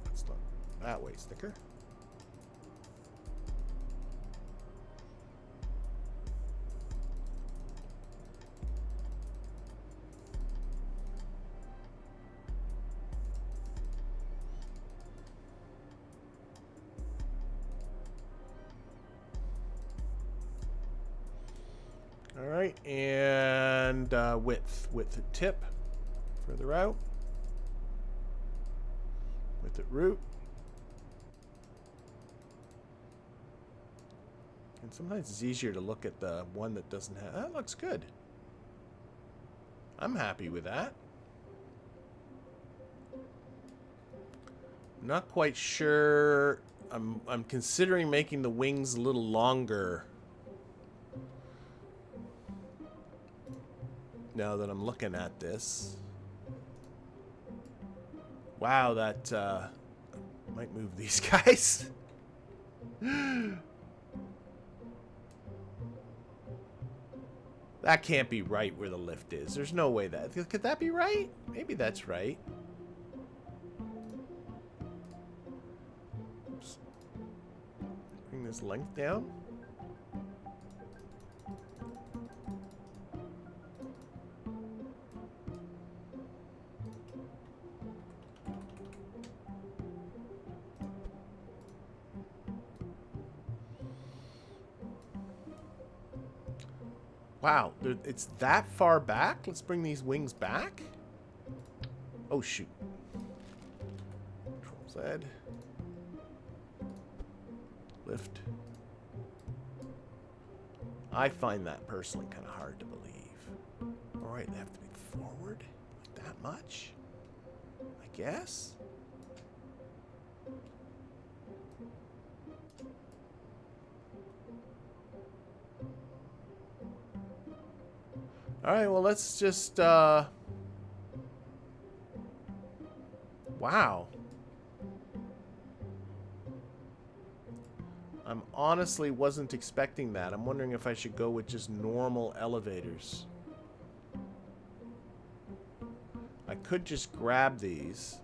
That's not that way thicker. All right, and width at tip, further out, width at root. And sometimes it's easier to look at the one that doesn't have, that looks good. I'm happy with that. I'm not quite sure, I'm considering making the wings a little longer. Now that I'm looking at this. Wow, that might move these guys. That can't be right where the lift is. There's no way that... Could that be right? Maybe that's right. Oops. Bring this length down. Wow, it's that far back? Let's bring these wings back. Oh, shoot. Control Z. Lift. I find that personally kind of hard to believe. All right, they have to be forward like that much, I guess. All right, well, let's just, wow. I'm honestly wasn't expecting that. I'm wondering if I should go with just normal elevators. I could just grab these.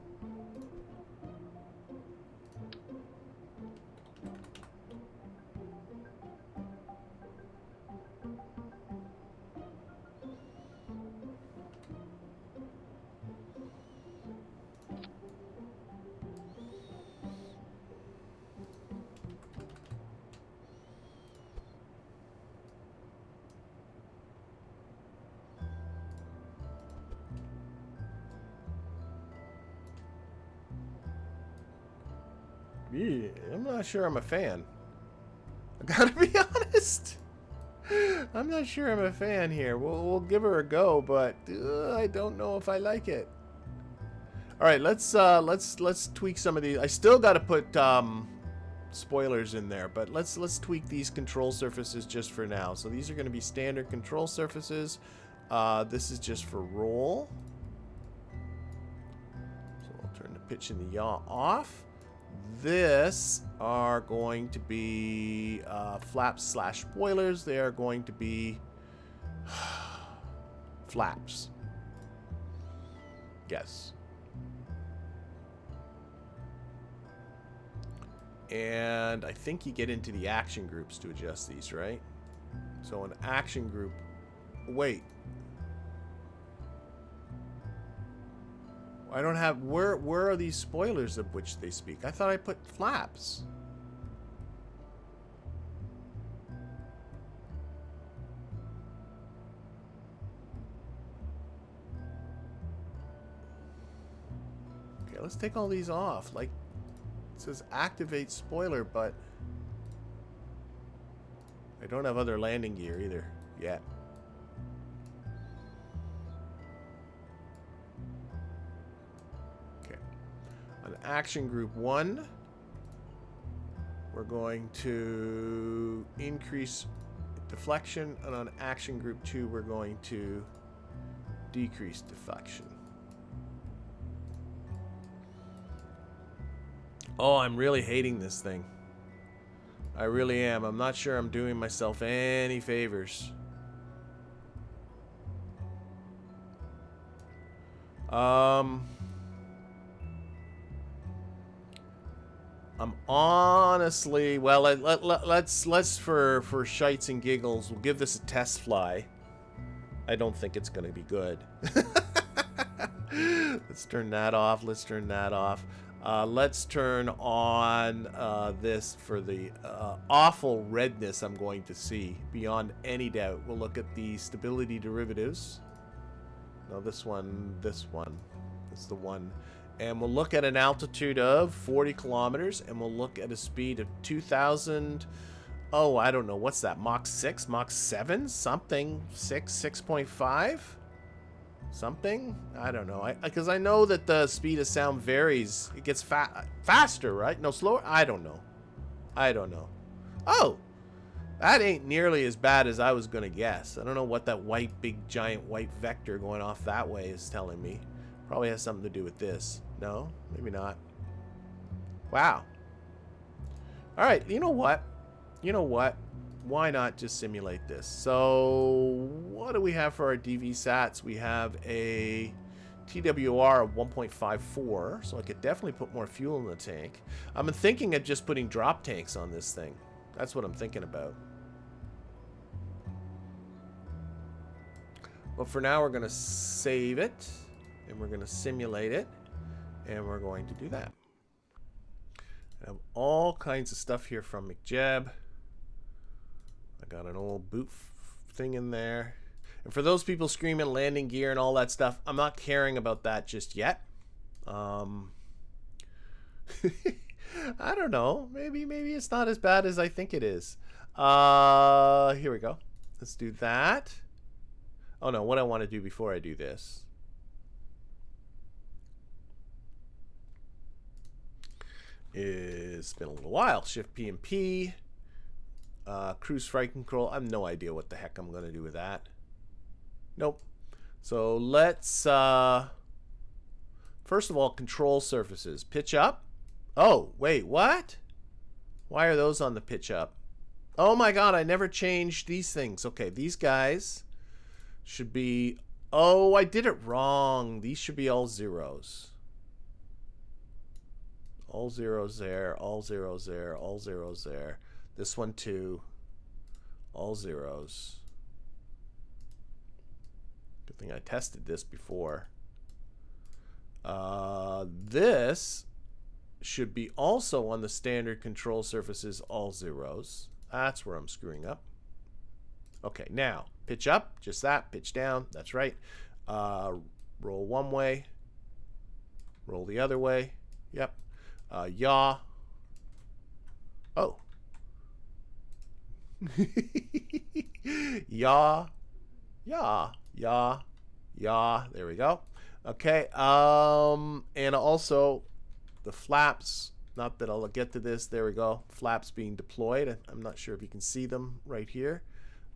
Yeah, I'm not sure I'm a fan. I gotta be honest. I'm not sure I'm a fan here. We'll give her a go, but I don't know if I like it. All right, let's tweak some of these. I still got to put spoilers in there, but let's tweak these control surfaces just for now. So these are going to be standard control surfaces. This is just for roll. So I'll turn the pitch and the yaw off. This are going to be flaps / spoilers. They are going to be flaps. Yes. And I think you get into the action groups to adjust these, right? So an action group. Wait. I don't have... Where are these spoilers of which they speak? I thought I put flaps. Okay, let's take all these off. Like, it says activate spoiler, but I don't have other landing gear either yet. Okay. On action group 1, we're going to increase deflection, and on action group 2, we're going to decrease deflection. Oh, I'm really hating this thing. I really am. I'm not sure I'm doing myself any favors. I'm honestly, well, let's for shites and giggles, we'll give this a test fly. I don't think it's going to be good. Let's turn that off. Let's turn that off. Let's turn on this for the awful redness I'm going to see beyond any doubt. We'll look at the stability derivatives. No, this one. That's the one. And we'll look at an altitude of 40 kilometers, and we'll look at a speed of 2,000. Oh, I don't know. What's that? Mach 6? Mach 7? Something? 6.5? Something? I don't know. Because I know that the speed of sound varies. It gets faster, right? No, slower? I don't know. Oh! That ain't nearly as bad as I was going to guess. I don't know what that white, big, giant white vector going off that way is telling me. Probably has something to do with this. No? Maybe not. Wow. Alright, you know what? Why not just simulate this? So, what do we have for our DV sats? We have a TWR of 1.54, so I could definitely put more fuel in the tank. I'm thinking of just putting drop tanks on this thing. That's what I'm thinking about. But for now, we're going to save it, and we're going to simulate it, and we're going to do that. I have all kinds of stuff here from McJeb. I got an old boot thing in there. And for those people screaming landing gear and all that stuff, I'm not caring about that just yet. I don't know. Maybe it's not as bad as I think it is. Here we go. Let's do that. Oh no, what I want to do before I do this. It's been a little while. Shift P and P. Cruise flight control. I have no idea what the heck I'm going to do with that. Nope. So let's, first of all, control surfaces. Pitch up. Oh, wait, what? Why are those on the pitch up? Oh my god, I never changed these things. Okay, these guys should be, oh, I did it wrong. These should be all zeros. All zeros there, all zeros there, all zeros there. This one too. All zeros. Good thing I tested this before. This should be also on the standard control surfaces, all zeros. That's where I'm screwing up. Okay, now pitch up, just that. Pitch down, that's right. Roll one way. Roll the other way. Yep. Yaw. Oh. Yeah. Yeah. Yeah. Yeah. There we go. Okay. And also the flaps. Not that I'll get to this. There we go. Flaps being deployed. I'm not sure if you can see them right here.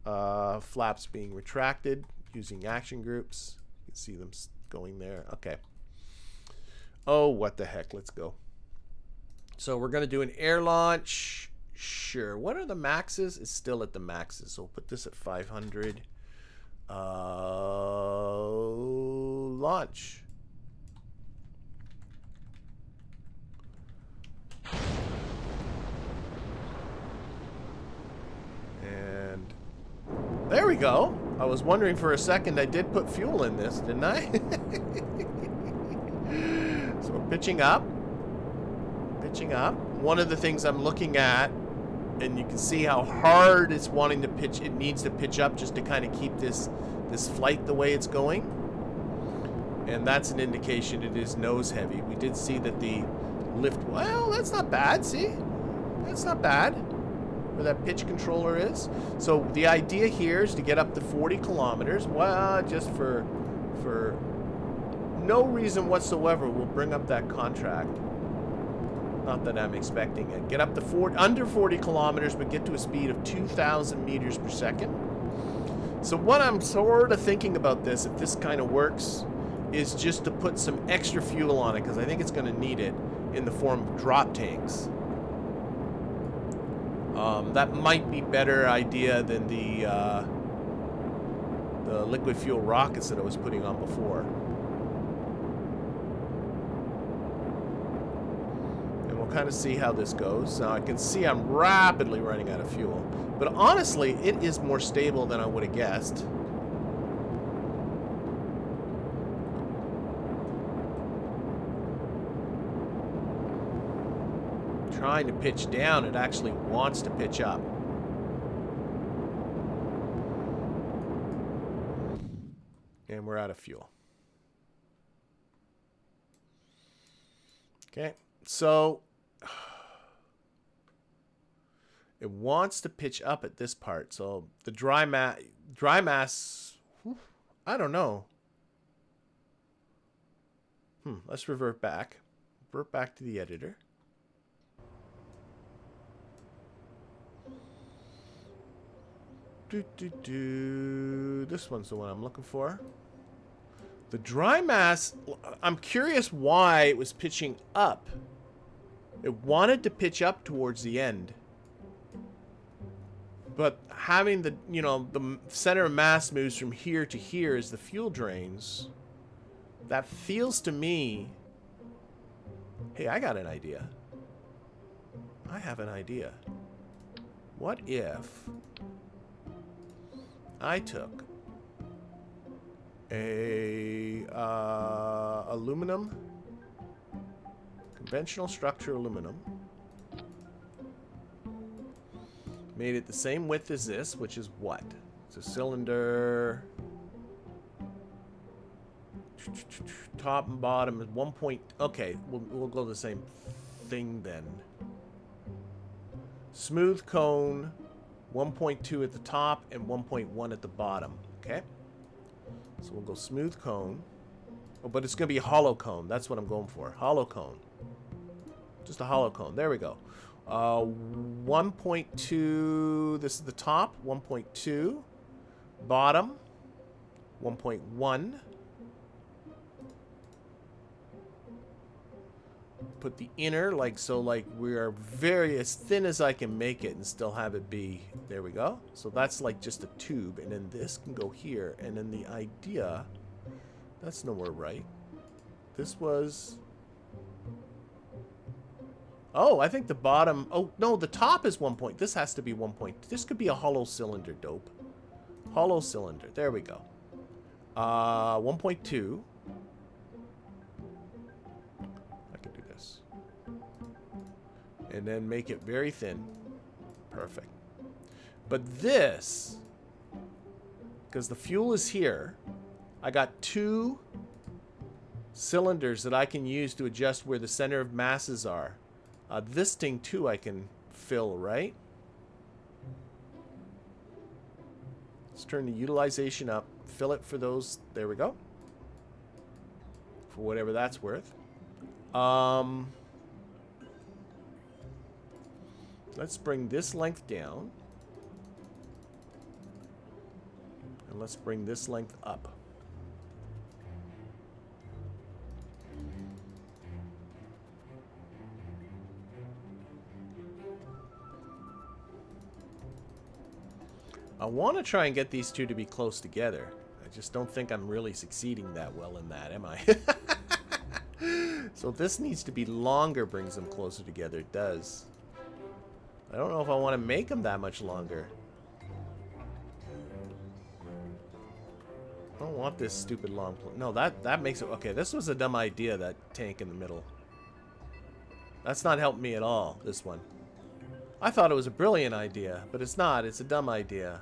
Flaps being retracted using action groups. You can see them going there. Okay. Oh, what the heck. Let's go. So we're going to do an air launch. Sure. What are the maxes? It's still at the maxes. So we'll put this at 500. Launch. And there we go. I was wondering for a second, I did put fuel in this, didn't I? So we're pitching up. Pitching up. One of the things I'm looking at, and you can see how hard it's wanting to pitch, it needs to pitch up just to kind of keep this flight the way it's going. And that's an indication it is nose heavy. We did see that the lift, well, that's not bad, see? That's not bad. Where that pitch controller is. So the idea here is to get up to 40 kilometers. Well, just for no reason whatsoever, we'll bring up that contract. Not that I'm expecting it. Get up to under 40 kilometers, but get to a speed of 2,000 meters per second. So what I'm sort of thinking about this, if this kind of works, is just to put some extra fuel on it, because I think it's going to need it in the form of drop tanks. That might be better idea than the liquid fuel rockets that I was putting on before. And we'll kind of see how this goes. Now I can see I'm rapidly running out of fuel, but honestly, it is more stable than I would have guessed. Trying to pitch down, it actually wants to pitch up. And we're out of fuel. Okay, so it wants to pitch up at this part. So the dry mass, I don't know. Let's revert back. Revert back to the editor. This one's the one I'm looking for. The dry mass, I'm curious why it was pitching up. It wanted to pitch up towards the end. But having the, you know, the center of mass moves from here to here as the fuel drains. That feels to me... Hey, I got an idea. I have an idea. What if I took a aluminum, conventional structure aluminum, made it the same width as this, which is what? It's a cylinder. Top and bottom is 1 point. Okay, we'll go the same thing then. Smooth cone, 1.2 at the top and 1.1 at the bottom. Okay, so we'll go smooth cone. Oh, but it's gonna be a hollow cone. That's what I'm going for. Hollow cone. Just a hollow cone. There we go. 1.2. This is the top. 1.2. Bottom. 1.1. Put the inner like so, like we are very as thin as I can make it and still have it be. There we go. So that's like just a tube, and then this can go here, and then the idea, that's nowhere right. This was, oh, I think the bottom, oh no, the top is 1 point. This has to be 1 point. This could be a hollow cylinder, dope. Hollow cylinder. There we go. 1.2. And then make it very thin. Perfect. But this, because the fuel is here, I got two cylinders that I can use to adjust where the center of masses are. This thing too I can fill, right? Let's turn the utilization up. Fill it for those. There we go. For whatever that's worth. Let's bring this length down. And let's bring this length up. I want to try and get these two to be close together. I just don't think I'm really succeeding that well in that, am I? So this needs to be longer, brings them closer together. It does. I don't know if I want to make them that much longer. I don't want this stupid long... No, that makes it... Okay, this was a dumb idea, that tank in the middle. That's not helping me at all, this one. I thought it was a brilliant idea, but it's not. It's a dumb idea.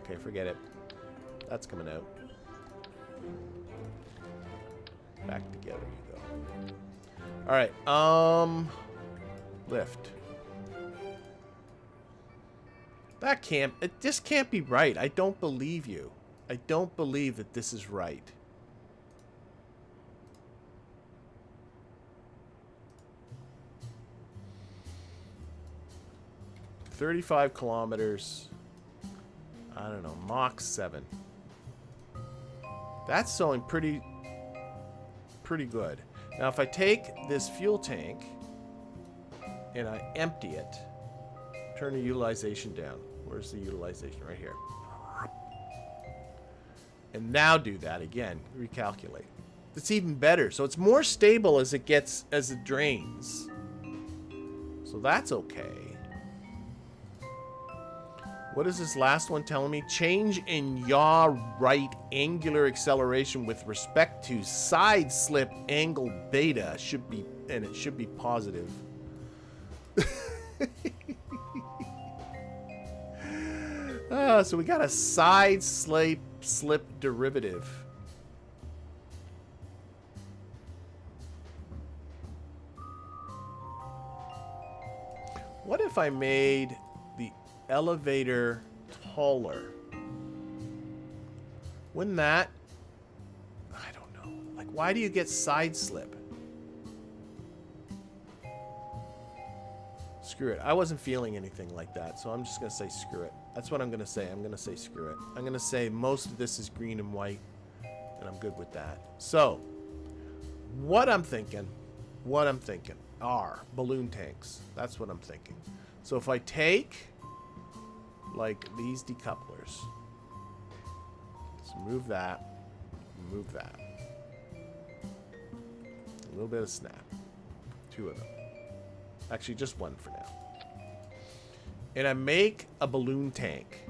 Okay, forget it. That's coming out. Back together you go. Alright, lift. That can't... It just can't be right. I don't believe you. I don't believe that this is right. $35 kilometers. I don't know. Mach 7. That's showing pretty good. Now, if I take this fuel tank and I empty it, turn the utilization down. Where's the utilization? Right here. And now do that again. Recalculate. It's even better. So it's more stable as it drains. So that's okay. What is this last one telling me? Change in yaw right angular acceleration with respect to side slip angle beta should be, and it should be positive. So we got a side slip derivative. What if I made the elevator taller? Wouldn't that... I don't know. Like, why do you get side slip? Screw it. I wasn't feeling anything like that, so I'm just going to say screw it. That's what I'm going to say. I'm going to say screw it. I'm going to say most of this is green and white, and I'm good with that. So, what I'm thinking are balloon tanks. That's what I'm thinking. So if I take, like, these decouplers, let's move that, a little bit of snap, 2 of them. Actually, just 1 for now. And I make a balloon tank.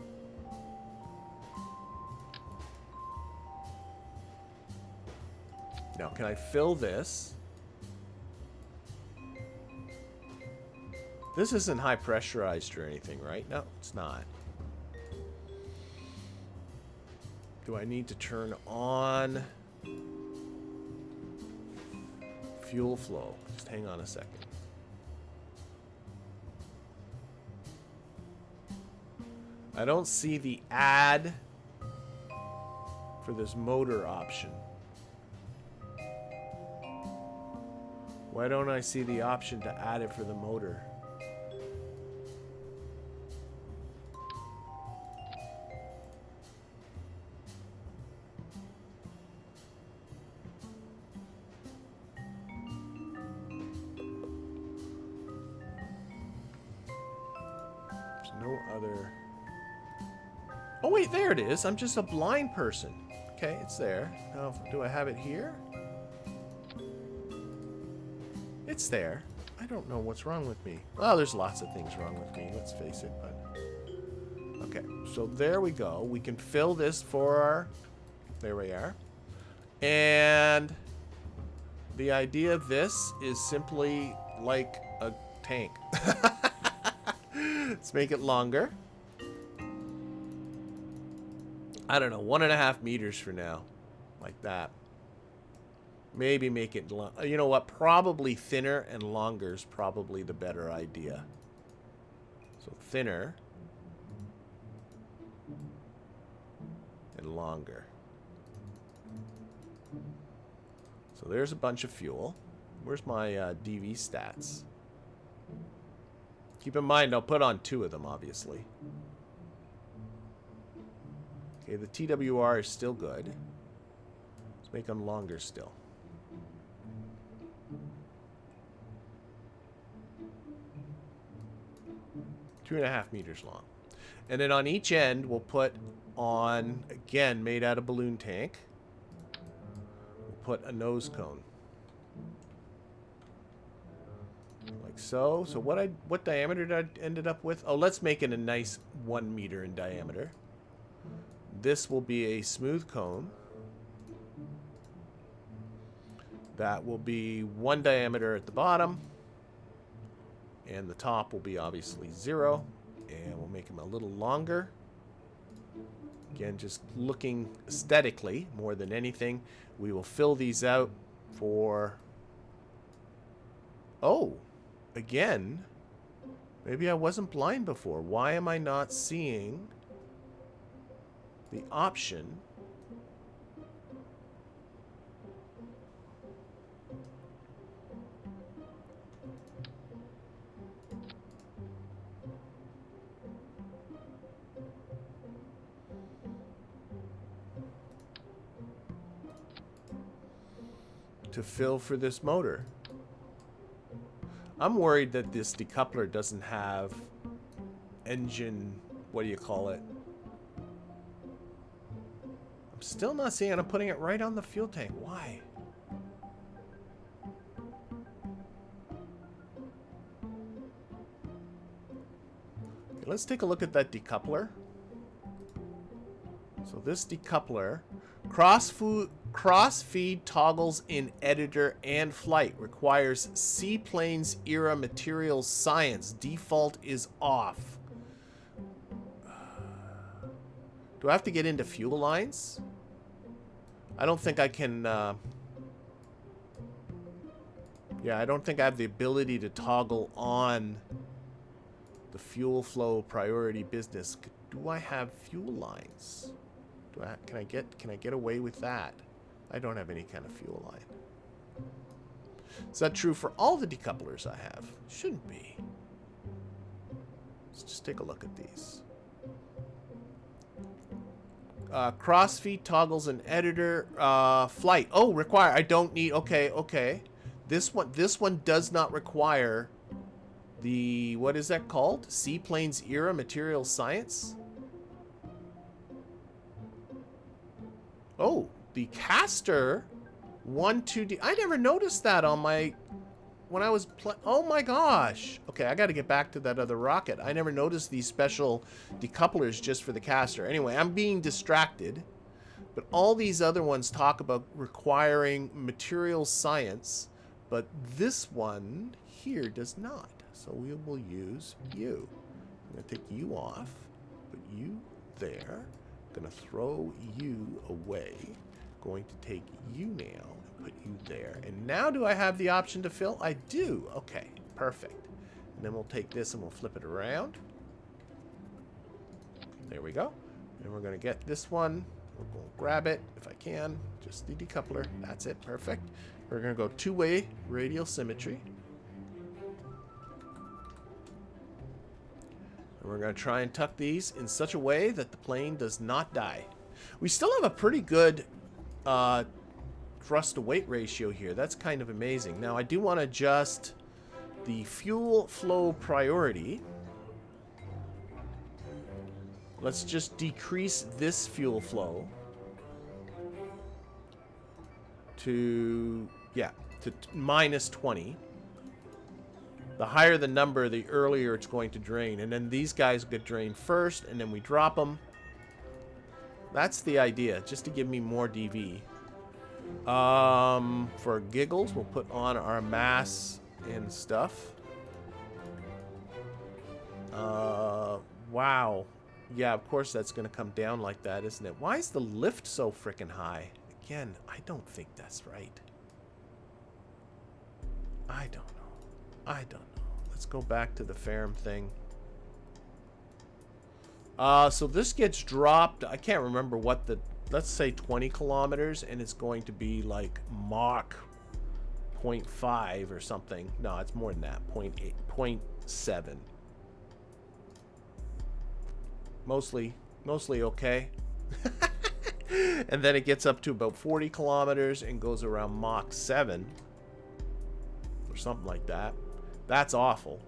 Now, can I fill this? This isn't high pressurized or anything, right? No, it's not. Do I need to turn on fuel flow? Just hang on a second. I don't see the add for this motor option. Why don't I see the option to add it for the motor? There's no other... Oh wait, there it is. I'm just a blind person. Okay, it's there. Now, do I have it here? It's there. I don't know what's wrong with me. Well, there's lots of things wrong with me, let's face it, but... Okay, so there we go. We can fill this for our... There we are. And the idea of this is simply like a tank. Let's make it longer. I don't know, 1.5 meters for now. Like that. Maybe make it, you know what, probably thinner and longer is probably the better idea. So thinner and longer. So there's a bunch of fuel. Where's my DV stats? Keep in mind, I'll put on 2 of them, obviously. Okay, the TWR is still good. Let's make them longer still. 2.5 meters long. And then on each end, we'll put on, again, made out of balloon tank, we'll put a nose cone. Like so. So what diameter did I ended up with? Oh, let's make it a nice 1 meter in diameter. This will be a smooth cone. That will be 1 diameter at the bottom. And the top will be obviously 0. And we'll make them a little longer. Again, just looking aesthetically more than anything. We will fill these out for... Oh, again, maybe I wasn't blind before. Why am I not seeing the option to fill for this motor? I'm worried that this decoupler doesn't have engine, what do you call it? I'm still not seeing it. I'm putting it right on the fuel tank. Why? Okay, let's take a look at that decoupler. So this decoupler, cross-feed toggles in editor and flight, requires seaplanes era materials science. Default is off. Do I have to get into fuel lines? I don't think I can... yeah, I don't think I have the ability to toggle on the fuel flow priority business. Do I have fuel lines? Can I get away with that? I don't have any kind of fuel line. Is that true for all the decouplers I have? Shouldn't be. Let's just take a look at these. Cross-feed toggles and editor. Flight. Oh, require. I don't need. Okay, okay. This one does not require the, what is that called? Seaplanes era materials science. Oh, the Castor 1-2D. I never noticed that on my... when I was oh my gosh. Okay, I got to get back to that other rocket. I never noticed these special decouplers just for the Castor. Anyway, I'm being distracted. But all these other ones talk about requiring materials science. But this one here does not. So we will use you. I'm going to take you off. Put you there. Gonna throw you away. Going to take you now and put you there. And now do I have the option to fill? I do. Okay, perfect. And then we'll take this and we'll flip it around. There we go. And we're gonna get this one. We're gonna grab it if I can. Just the decoupler. That's it. Perfect. We're gonna go 2-way radial symmetry. And we're going to try and tuck these in such a way that the plane does not die. We still have a pretty good thrust to weight ratio here. That's kind of amazing. Now, I do want to adjust the fuel flow priority. Let's just decrease this fuel flow to, yeah, to -20. The higher the number, the earlier it's going to drain. And then these guys get drained first, and then we drop them. That's the idea, just to give me more DV. For giggles, we'll put on our mass and stuff. Wow. Yeah, of course that's going to come down like that, isn't it? Why is the lift so freaking high? Again, I don't think that's right. I don't know. I don't know. Let's go back to the Ferram thing. So this gets dropped. I can't remember what the... Let's say 20 kilometers, and it's going to be like Mach 0.5 or something. No, it's more than that. 0.8, 0.7. Mostly okay. And then it gets up to about 40 kilometers and goes around Mach 7 or something like that. That's awful.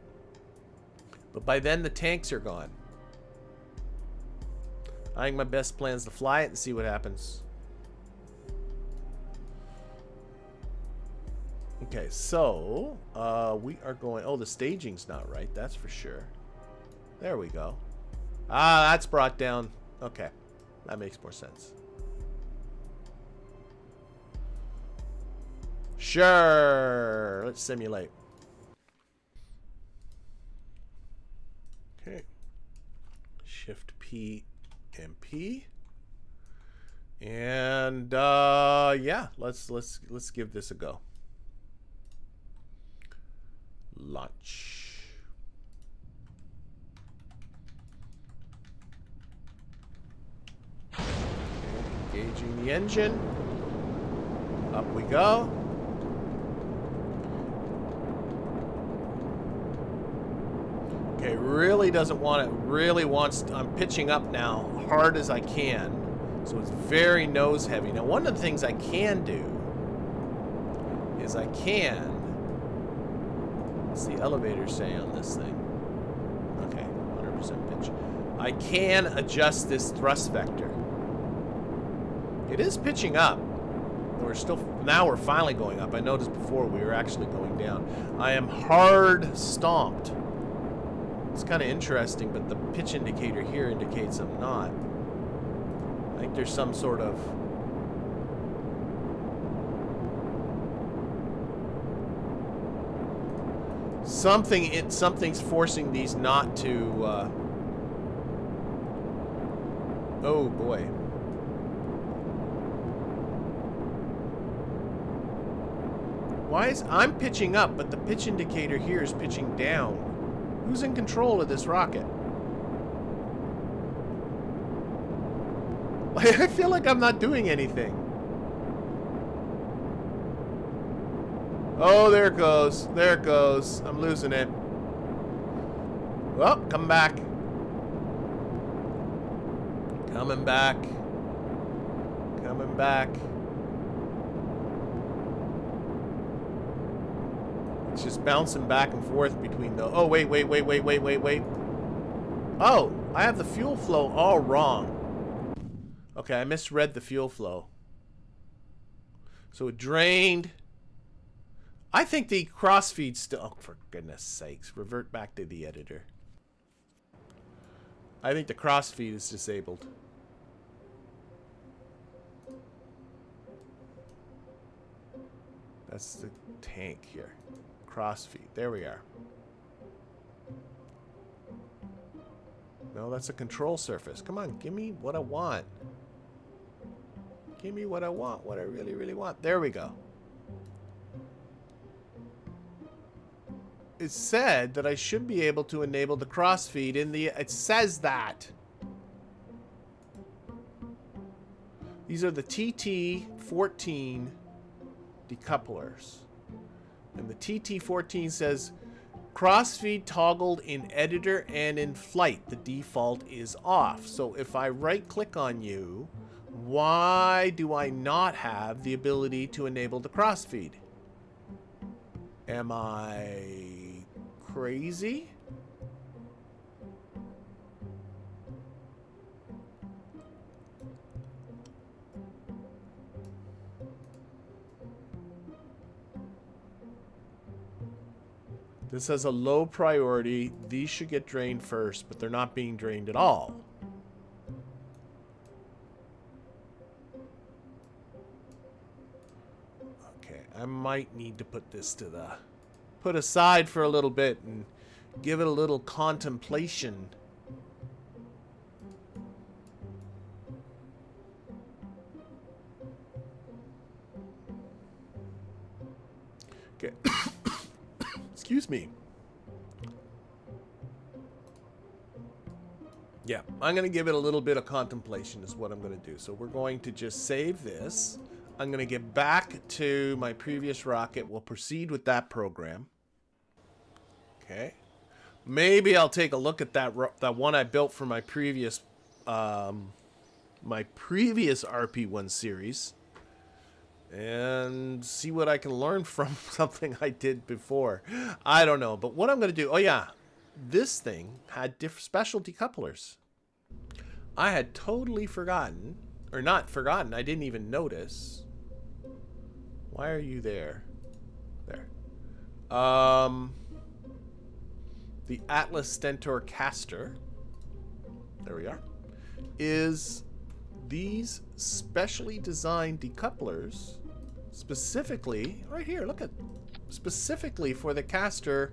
But by then the tanks are gone. I think my best plan is to fly it and see what happens. Okay, so we are going... Oh, the staging's not right. That's for sure. There we go. Ah, that's brought down. Okay, that makes more sense. Sure. Let's simulate. Okay. Shift P and P. And yeah, let's give this a go. Launch. Okay, engaging the engine. Up we go. Okay, really doesn't want it. Really wants. I'm pitching up now, hard as I can. So it's very nose heavy. Now, one of the things I can do is I can. What's the elevator say on this thing? Okay, 100% pitch. I can adjust this thrust vector. It is pitching up. We're still. Now we're finally going up. I noticed before we were actually going down. I am hard stomped. It's kind of interesting, but the pitch indicator here indicates I'm not. I think there's some sort of... something's forcing these not to... Oh, boy. Why is... I'm pitching up, but the pitch indicator here is pitching down. Who's in control of this rocket? I feel like I'm not doing anything. Oh, there it goes. There it goes. I'm losing it. Well, come back. Coming back. Coming back. It's just bouncing back and forth between the... Oh, wait. Oh, I have the fuel flow all wrong. Okay, I misread the fuel flow. So it drained. I think the crossfeed still... Oh, for goodness sakes. Revert back to the editor. I think the crossfeed is disabled. That's the tank here. Crossfeed. There we are. No, that's a control surface. Come on, give me what I want. Give me what I want. What I really, really want. There we go. It said that I should be able to enable the crossfeed in the... It says that. These are the TT14 decouplers. And the TT14 says crossfeed toggled in editor and in flight. The default is off. So if I right click on you, why do I not have the ability to enable the crossfeed? Am I crazy? This has a low priority. These should get drained first, but they're not being drained at all. Okay, I might need to put this to the... put aside for a little bit and give it a little contemplation. Okay. Excuse me. Yeah, I'm going to give it a little bit of contemplation is what I'm going to do. So we're going to just save this. I'm going to get back to my previous rocket. We'll proceed with that program. Okay. Maybe I'll take a look at that one I built for my previous RP1 series and see what I can learn from something I did before. I don't know, but what I'm going to do... Oh, yeah. This thing had special decouplers. I had totally forgotten, or not forgotten, I didn't even notice. Why are you there? There. The Atlas Stentor Castor, there we are, is these specially designed decouplers, specifically, right here, look at, specifically for the Castor.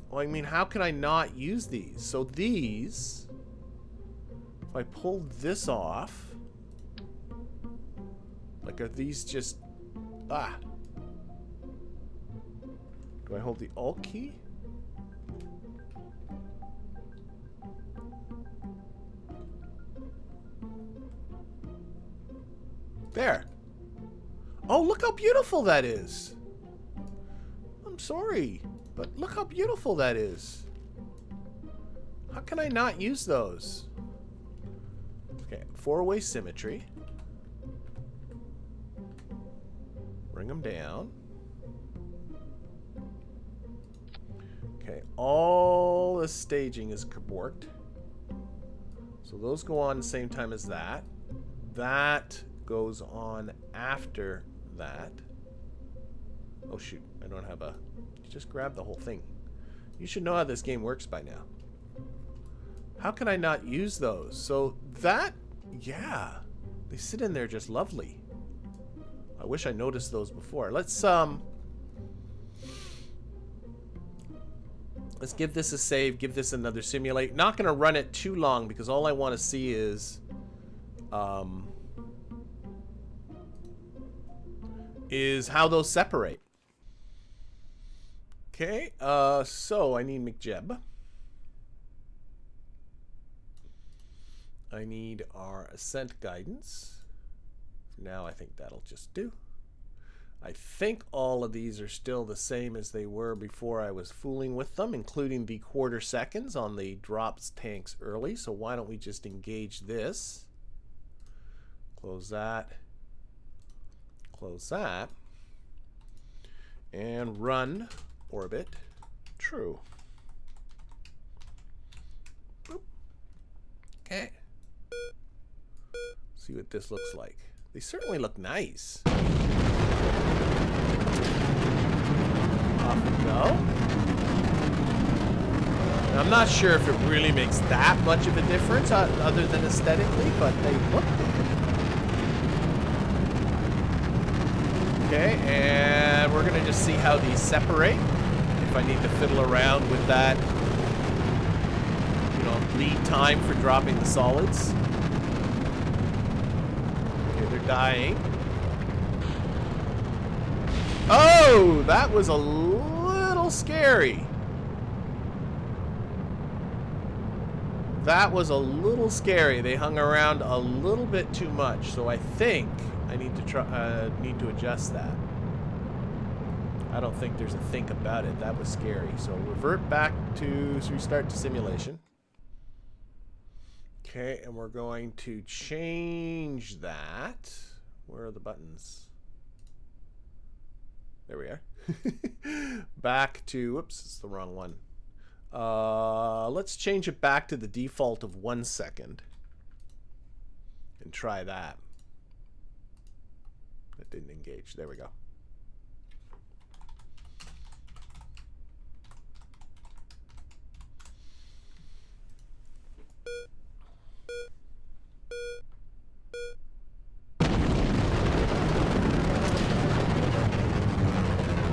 Well, I mean, how can I not use these? So these, if I pull this off, like, are these just, do I hold the Alt key? There. Oh, look how beautiful that is. I'm sorry. But look how beautiful that is. How can I not use those? Okay, 4-way symmetry. Bring them down. Okay, all the staging is worked. So those go on the same time as that. That goes on after that. Oh shoot, I don't have a... Just grab the whole thing. You should know how this game works by now. How can I not use those? So that, yeah, they sit in there just lovely. I wish I noticed those before. Let's give this a save, give this another simulate. Not gonna run it too long because all I want to see is how those separate. Okay, so I need McJeb. I need our ascent guidance. For now, I think that'll just do. I think all of these are still the same as they were before I was fooling with them, including the quarter seconds on the drops tanks early. So why don't we just engage this? Close that. Close that. And run orbit true. Boop. Okay. See what this looks like. They certainly look nice. Off we go. Now, I'm not sure if it really makes that much of a difference other than aesthetically, but they look good. Okay, and we're gonna just see how these separate. If I need to fiddle around with that, you know, lead time for dropping the solids. Okay, they're dying. Oh, that was a little scary. That was a little scary. They hung around a little bit too much, so I think I need to adjust that. I don't think there's a think about it. That was scary. So revert back to restart to simulation. Okay, and we're going to change that. Where are the buttons? There we are. Back to, whoops, it's the wrong one. Let's change it back to the default of 1 second. And try that. That didn't engage. There we go.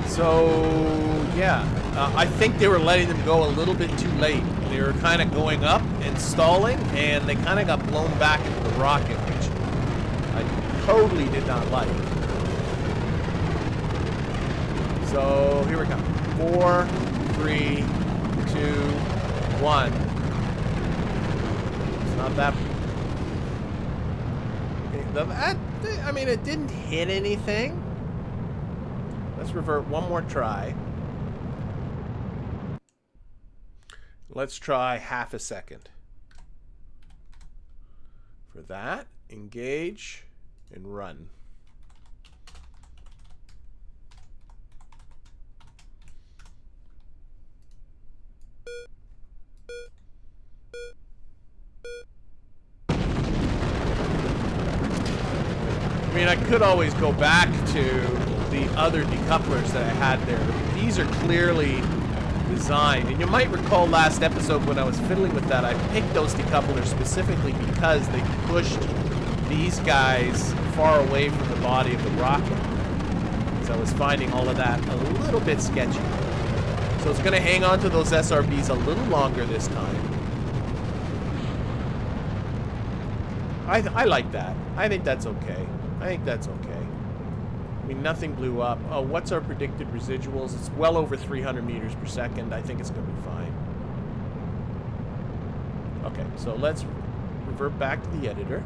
So, yeah, I think they were letting them go a little bit too late. They were kind of going up and stalling, and they kind of got blown back into the rocket, which I totally did not like. So, here we come. 4, 3, 2, 1. It's not that... I mean, it didn't hit anything. Let's revert one more try. Let's try half a second. For that, engage and run. I mean, I could always go back to the other decouplers that I had there. These are clearly designed. And you might recall last episode when I was fiddling with that, I picked those decouplers specifically because they pushed these guys far away from the body of the rocket. So I was finding all of that a little bit sketchy. So it's going to hang on to those SRBs a little longer this time. I like that. I think that's okay. I think that's okay. I mean, nothing blew up. Oh, what's our predicted residuals? It's well over 300 meters per second. I think it's going to be fine. Okay, so let's revert back to the editor.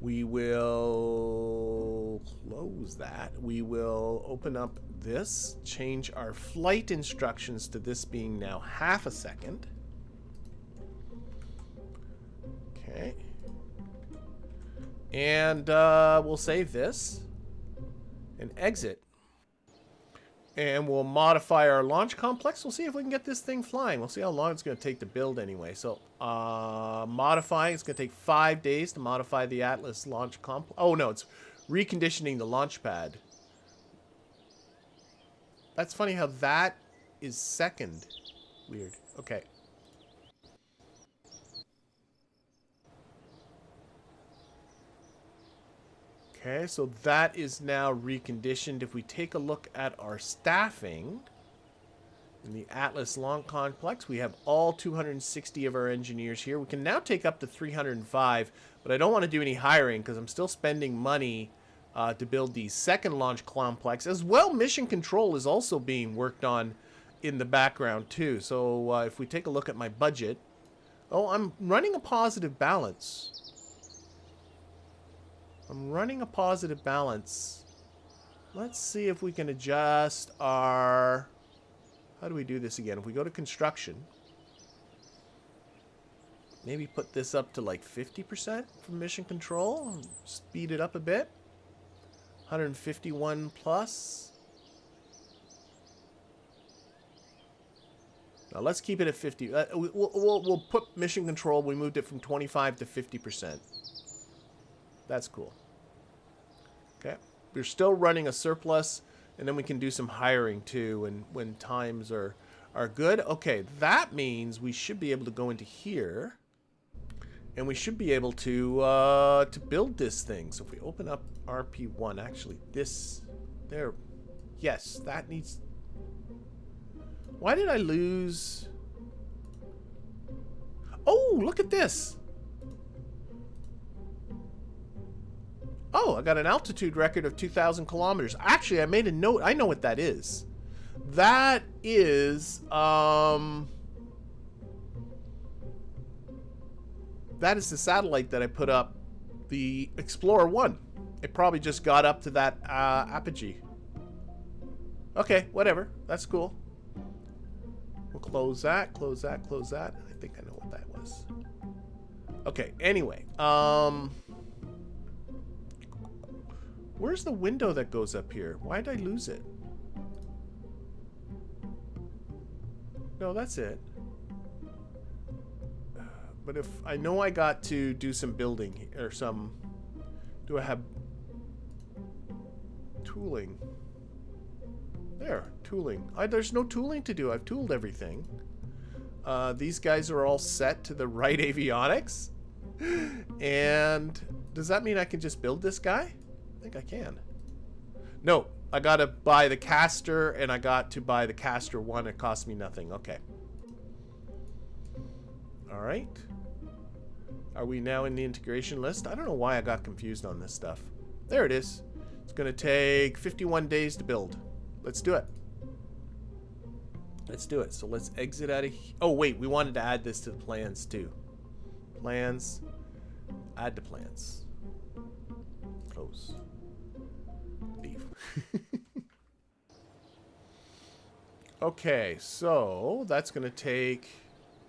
We will close that. We will open up this, change our flight instructions to this being now half a second. Okay. And we'll save this and exit. And we'll modify our launch complex. We'll see if we can get this thing flying. We'll see how long it's going to take to build anyway. So modifying, it's going to take 5 days to modify the Atlas launch complex. Oh no, it's reconditioning the launch pad. That's funny how that is second. Weird. Okay. Okay, so that is now reconditioned. If we take a look at our staffing in the Atlas Launch Complex, we have all 260 of our engineers here. We can now take up to 305, but I don't want to do any hiring because I'm still spending money to build the second launch complex. As well, mission control is also being worked on in the background too. So if we take a look at my budget, oh, I'm running a positive balance. I'm running a positive balance. Let's see if we can adjust our... How do we do this again? If we go to construction, maybe put this up to like 50% for mission control. Speed it up a bit. 151 plus. Now let's keep it at 50. We'll put mission control. We moved it from 25 to 50%. That's cool. Okay, we're still running a surplus, and then we can do some hiring too when times are good. Okay, that means we should be able to go into here, and we should be able to build this thing. So if we open up RP1, actually this there, yes, that needs. Why did I lose? Oh, look at this. Oh, I got an altitude record of 2,000 kilometers. Actually, I made a note. I know what that is. That is, that is the satellite that I put up, the Explorer 1. It probably just got up to that apogee. Okay, whatever. That's cool. We'll close that, close that, close that. I think I know what that was. Okay, anyway, where's the window that goes up here? Why did I lose it? No, that's it. But if I know I got to do some building or some... Do I have tooling? There, tooling. There's no tooling to do. I've tooled everything. These guys are all set to the right avionics. And does that mean I can just build this guy? I think I can. No, I gotta buy the Castor, and I got to buy the Castor 1. It cost me nothing. Okay. Alright. Are we now in the integration list? I don't know why I got confused on this stuff. There it is. It's gonna take 51 days to build. Let's do it. Let's do it. So let's exit out of here. Oh, wait. We wanted to add this to the plans, too. Plans. Add to plans. Close. Leave. Okay, so that's going to take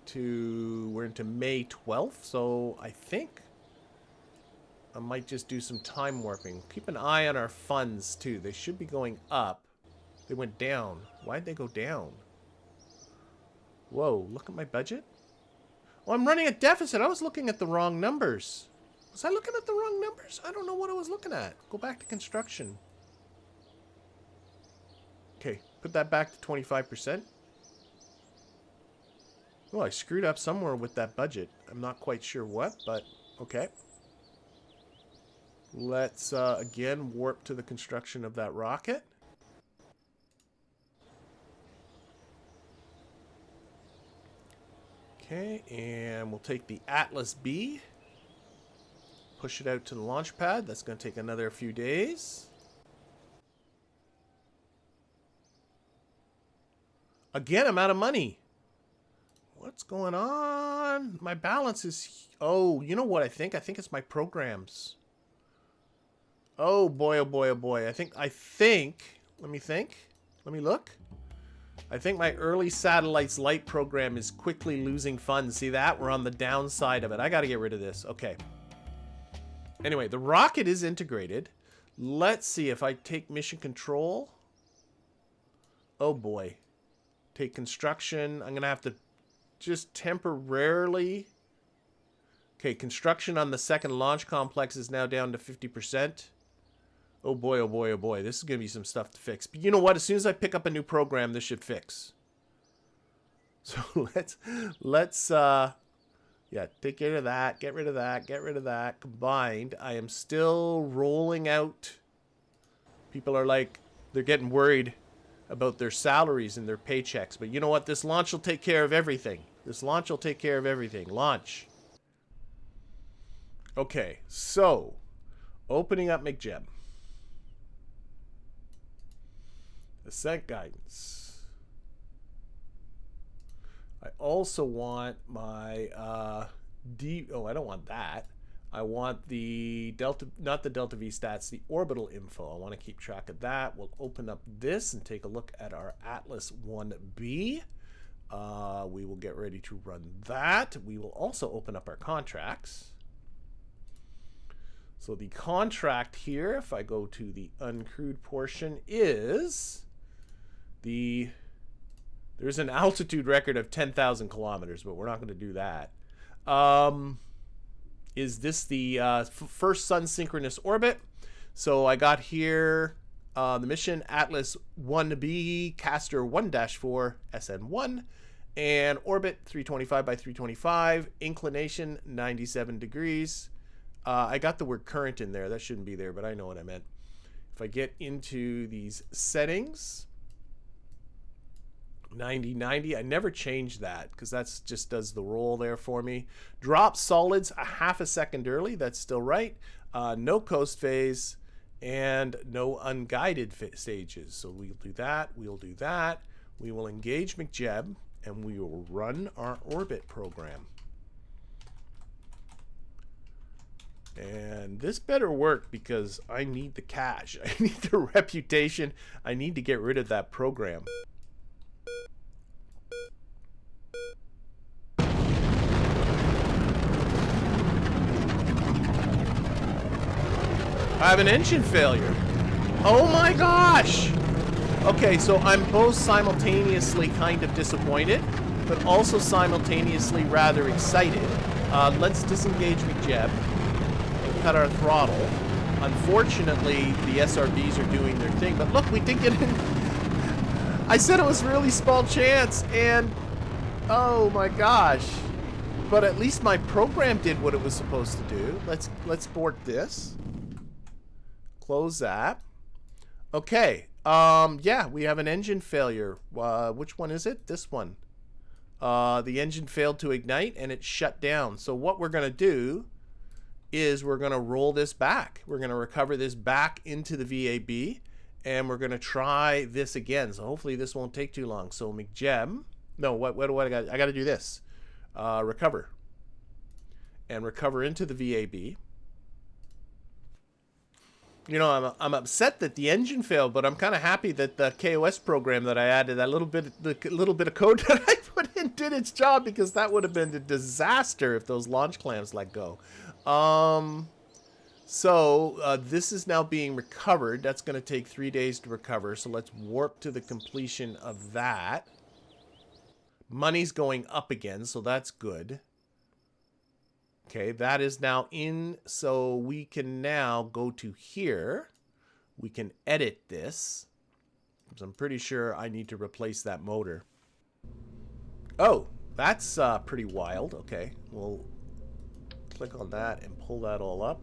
to... We're into May 12th, so I think I might just do some time warping. Keep an eye on our funds, too. They should be going up. They went down. Why'd they go down? Whoa, look at my budget. Oh, I'm running a deficit. I was looking at the wrong numbers. Was I looking at the wrong numbers? I don't know what I was looking at. Go back to construction. Okay, put that back to 25%. Oh, I screwed up somewhere with that budget. I'm not quite sure what, but okay. Let's, again, warp to the construction of that rocket. Okay, and we'll take the Atlas B. Push it out to the launch pad. That's going to take another few days. Again, I'm out of money. What's going on? My balance is... Oh, you know what I think? I think it's my programs. Oh boy, oh boy, oh boy. I think... Let me think. Let me look. I think my early satellites light program is quickly losing funds. See that? We're on the downside of it. I got to get rid of this. Okay. Anyway, the rocket is integrated. Let's see if I take mission control. Oh boy. Take construction. I'm going to have to just temporarily... Okay, construction on the second launch complex is now down to 50%. Oh boy, oh boy, oh boy. This is going to be some stuff to fix. But you know what? As soon as I pick up a new program, this should fix. So let's yeah, take rid of that, get rid of that, get rid of that. Combined, I am still rolling out. People are like, they're getting worried about their salaries and their paychecks. But you know what? This launch will take care of everything. This launch will take care of everything. Launch. Okay, so opening up McJeb. Ascent guidance. I also want my oh, I don't want that. I want the Delta, not the Delta V stats, the orbital info. I want to keep track of that. We'll open up this and take a look at our Atlas 1B. We will get ready to run that. We will also open up our contracts. So the contract here, if I go to the uncrewed portion, is there's an altitude record of 10,000 kilometers, but we're not going to do that. Is this the first Sun-Synchronous orbit? So I got here the mission Atlas 1B, Castor 1-4, SN1, and orbit 325 by 325, inclination 97 degrees. I got the word current in there. That shouldn't be there, but I know what I meant. If I get into these settings, 90-90, I never change that because that's just does the roll there for me. Drop solids a half a second early. That's still right. No coast phase and no unguided stages. So we'll do that. We'll do that. We will engage McJeb and we will run our orbit program. And this better work because I need the cash. I need the reputation. I need to get rid of that program. I have an engine failure. Oh my gosh! Okay, so I'm both simultaneously kind of disappointed, but also simultaneously rather excited. Let's disengage McJeb. Cut our throttle. Unfortunately, the SRBs are doing their thing, but look, we did get in. I said it was really small chance, and oh my gosh. But at least my program did what it was supposed to do. Let's board this. Close that. Okay. Yeah, we have an engine failure. Which one is it? This one. The engine failed to ignite and it shut down. So what we're going to do is we're going to roll this back. We're going to recover this back into the VAB And we're going to try this again. So hopefully this won't take too long. So McGem. No, what do I got? I got to do this. Recover. And recover into the VAB. You know, I'm upset that the engine failed, but I'm kind of happy that the KOS program that I added, that little bit of code that I put in, did its job, because that would have been a disaster if those launch clamps let go. So this is now being recovered. That's going to take 3 days to recover. So let's warp to the completion of that. Money's going up again, so that's good. Okay, that is now in, so we can now go to here. We can edit this. So I'm pretty sure I need to replace that motor. Oh, that's pretty wild. Okay, we'll click on that and pull that all up.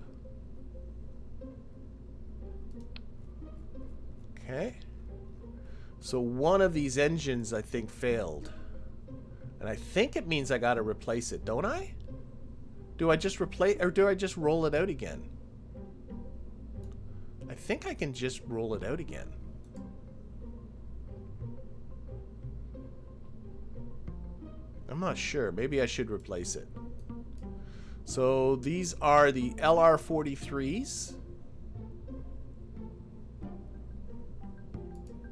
Okay. So one of these engines, I think, failed. And I think it means I got to replace it, don't I? Do I just replace, or do I just roll it out again? I think I can just roll it out again. I'm not sure. Maybe I should replace it. So these are the LR43s.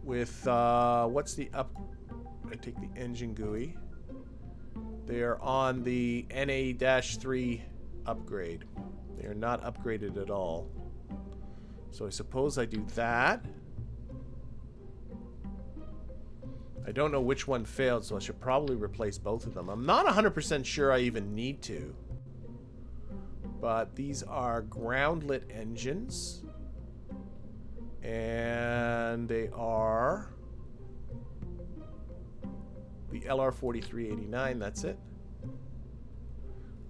With, what's the up? I take the engine GUI. They are on the NA-3 upgrade. They are not upgraded at all. So I suppose I do that. I don't know which one failed, so I should probably replace both of them. I'm not 100% sure I even need to. But these are ground-lit engines. And they are the LR4389, that's it.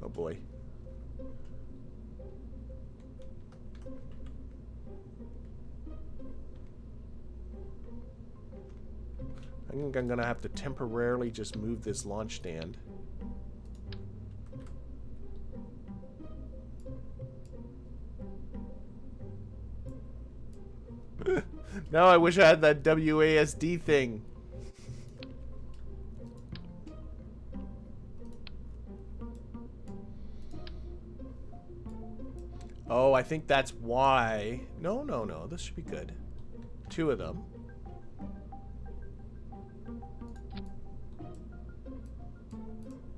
Oh boy. I think I'm gonna have to temporarily just move this launch stand. Now I wish I had that WASD thing. Oh, I think that's why. No, no, no. This should be good. 2 of them.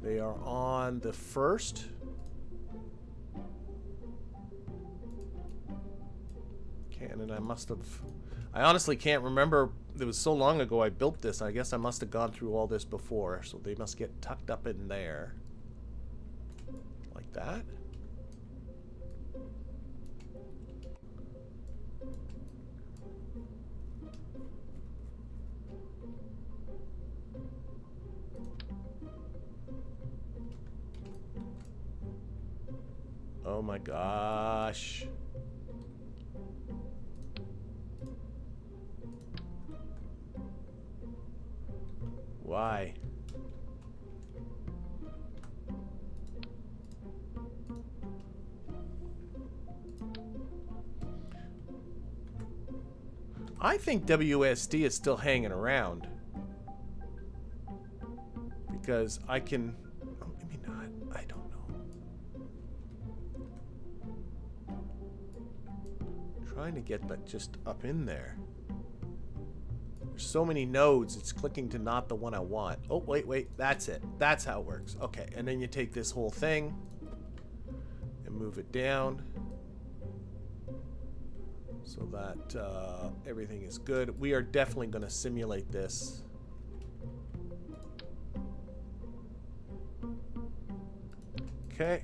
They are on the first. And then I must have... I honestly can't remember. It was so long ago I built this. I guess I must have gone through all this before. So they must get tucked up in there. Like that. Oh my gosh. Why? I think WSD is still hanging around. Because I can... Oh, maybe not. I don't know. Trying to get that just up in there. There's so many nodes, it's clicking to not the one I want. Oh, wait, wait. That's it. That's how it works. Okay, and then you take this whole thing and move it down so that everything is good. We are definitely going to simulate this. Okay.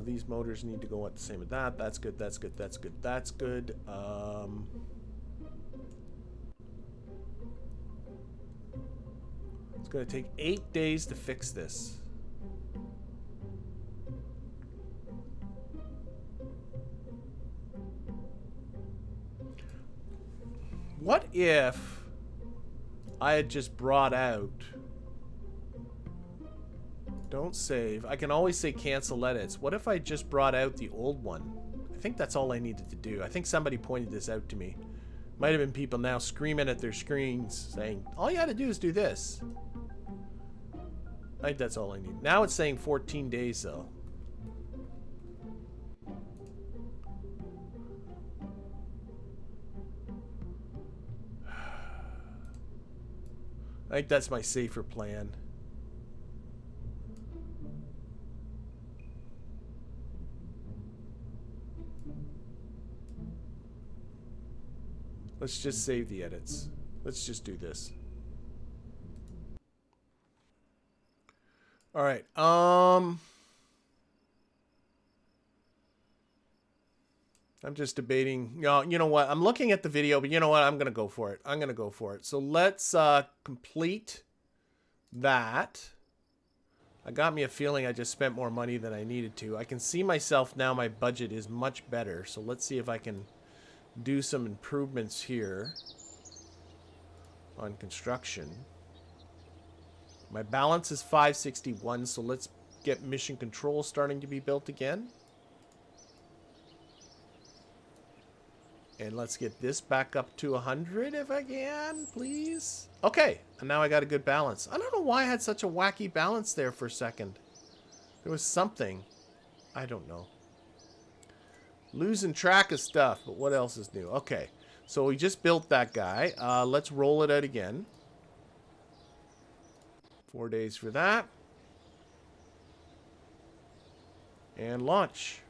These motors need to go at the same as that. That's good, that's good, that's good, that's good. It's going to take 8 days to fix this. What if I had just brought out... Don't save. I can always say cancel edits. What if I just brought out the old one? I think that's all I needed to do. I think somebody pointed this out to me. Might have been people now screaming at their screens saying, all you had to do is do this. I think that's all I need. Now it's saying 14 days though. I think that's my safer plan. Let's just save the edits. Let's just do this. All right. I'm just debating. You know what? I'm looking at the video, but you know what? I'm going to go for it. I'm going to go for it. So let's complete that. I got me a feeling I just spent more money than I needed to. I can see myself now. My budget is much better. So let's see if I can do some improvements here on construction. My balance is 561, so let's get mission control starting to be built again. And let's get this back up to 100 if I can, please. Okay, and now I got a good balance. I don't know why I had such a wacky balance there for a second. There was something. I don't know. Losing track of stuff, but what else is new? Okay, so we just built that guy. Let's roll it out again. 4 days for that. And launch.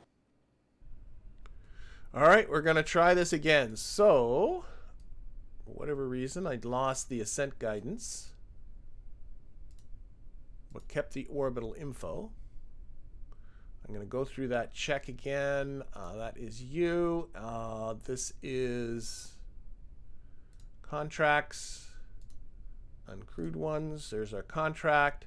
All right, we're going to try this again. So, for whatever reason, I lost the ascent guidance, but kept the orbital info. I'm going to go through that check again. That is you. This is contracts, uncrewed ones. There's our contract.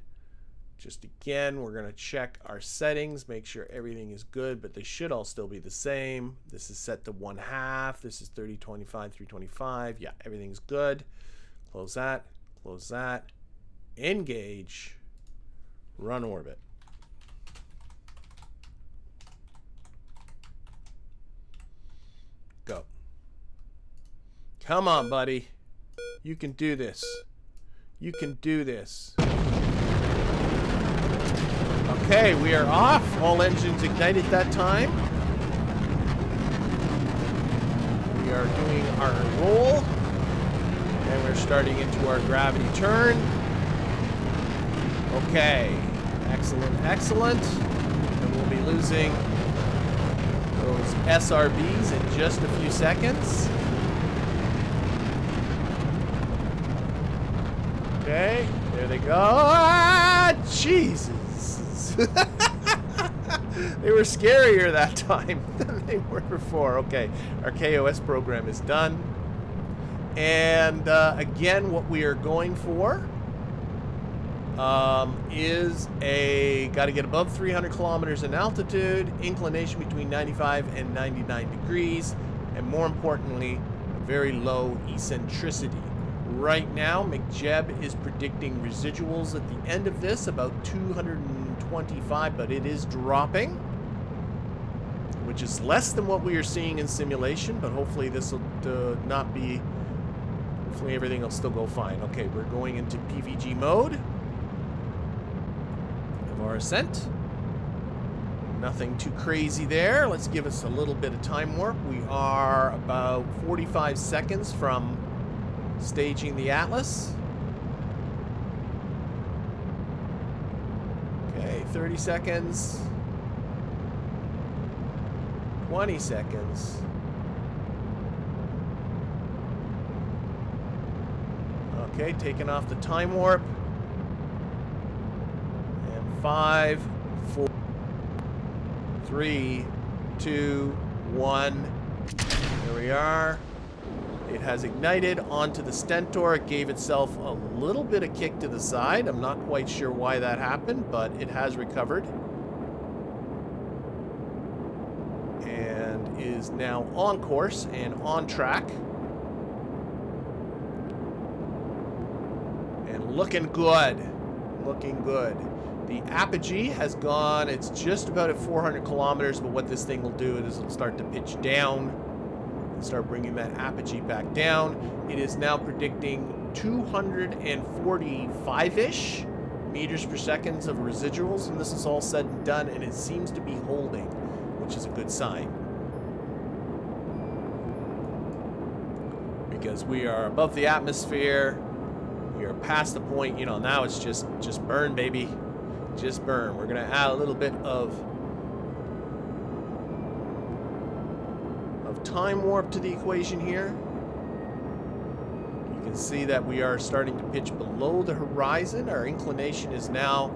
Just again, we're going to check our settings, make sure everything is good, but they should all still be the same. This is set to 1/2. This is 3025, 325. Yeah, everything's good. Close that. Close that. Engage. Run orbit. Go. Come on, buddy. You can do this. You can do this. Okay, we are off. All engines ignited that time. We are doing our roll. And we're starting into our gravity turn. Okay. Excellent, excellent. And we'll be losing those SRBs in just a few seconds. Okay, there they go. Ah, Jesus. They were scarier that time than they were before. Okay, our KOS program is done. And again, what we are going for is got to get above 300 kilometers in altitude, inclination between 95 and 99 degrees, and more importantly, a very low eccentricity. Right now, McJeb is predicting residuals at the end of this, about 225, but it is dropping, which is less than what we are seeing in simulation, but hopefully this will not be, hopefully everything will still go fine. Okay, we're going into PVG mode of our ascent. Nothing too crazy there. Let's give us a little bit of time warp. We are about 45 seconds from staging the Atlas. Okay, 30 seconds. 20 seconds. Okay, taking off the time warp. And 5, 4, 3, 2, 1. There we are. It has ignited onto the Stentor. It gave itself a little bit of kick to the side. I'm not quite sure why that happened, but it has recovered. And is now on course and on track. And looking good. Looking good. The apogee has gone, it's just about at 400 kilometers, but what this thing will do is it'll start to pitch down. start bringing that apogee back down. It is now predicting 245-ish meters per second of residuals when this is all said and done, and it seems to be holding, which is a good sign. Because we are above the atmosphere, we are past the point, you know, now it's just burn, baby. Just burn. We're gonna add a little bit of time warp to the equation here. You can see that we are starting to pitch below the horizon. Our inclination is now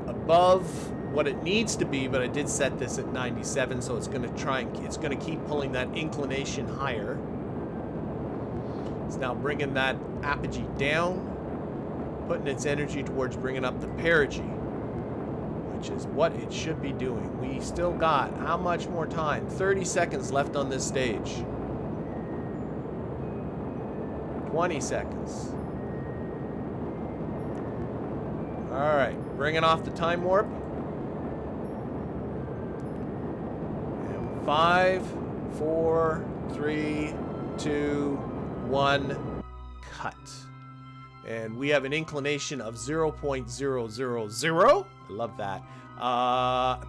above what it needs to be, but I did set this at 97, so it's going to keep pulling that inclination higher. It's now bringing that apogee down, putting its energy towards bringing up the perigee, which is what it should be doing. We still got how much more time? 30 seconds left on this stage. 20 seconds. All right, bringing off the time warp. And 5, 4, 3, 2, 1, cut. And we have an inclination of 0.000. I love that.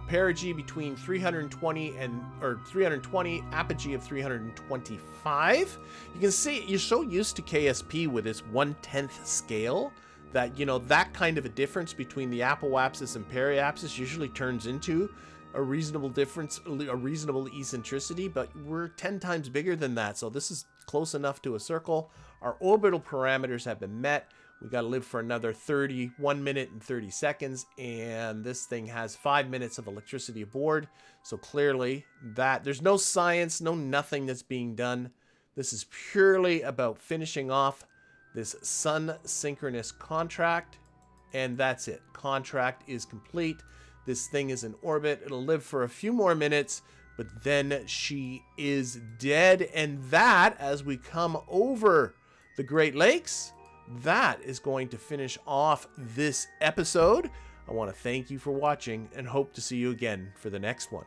Perigee between 320 and 320, apogee of 325. You can see you're so used to KSP with its 1/10 scale that, you know, that kind of a difference between the apoapsis and periapsis usually turns into a reasonable difference, a reasonable eccentricity, but we're 10 times bigger than that, so this is close enough to a circle. Our orbital parameters have been met. We got to live for another 1 minute and 30 seconds, and this thing has 5 minutes of electricity aboard. So clearly that there's no science, no nothing that's being done. This is purely about finishing off this Sun-Sychronous contract, and that's it. Contract is complete. This thing is in orbit. It'll live for a few more minutes, but then she is dead. And that, as we come over the Great Lakes, that is going to finish off this episode. I want to thank you for watching and hope to see you again for the next one.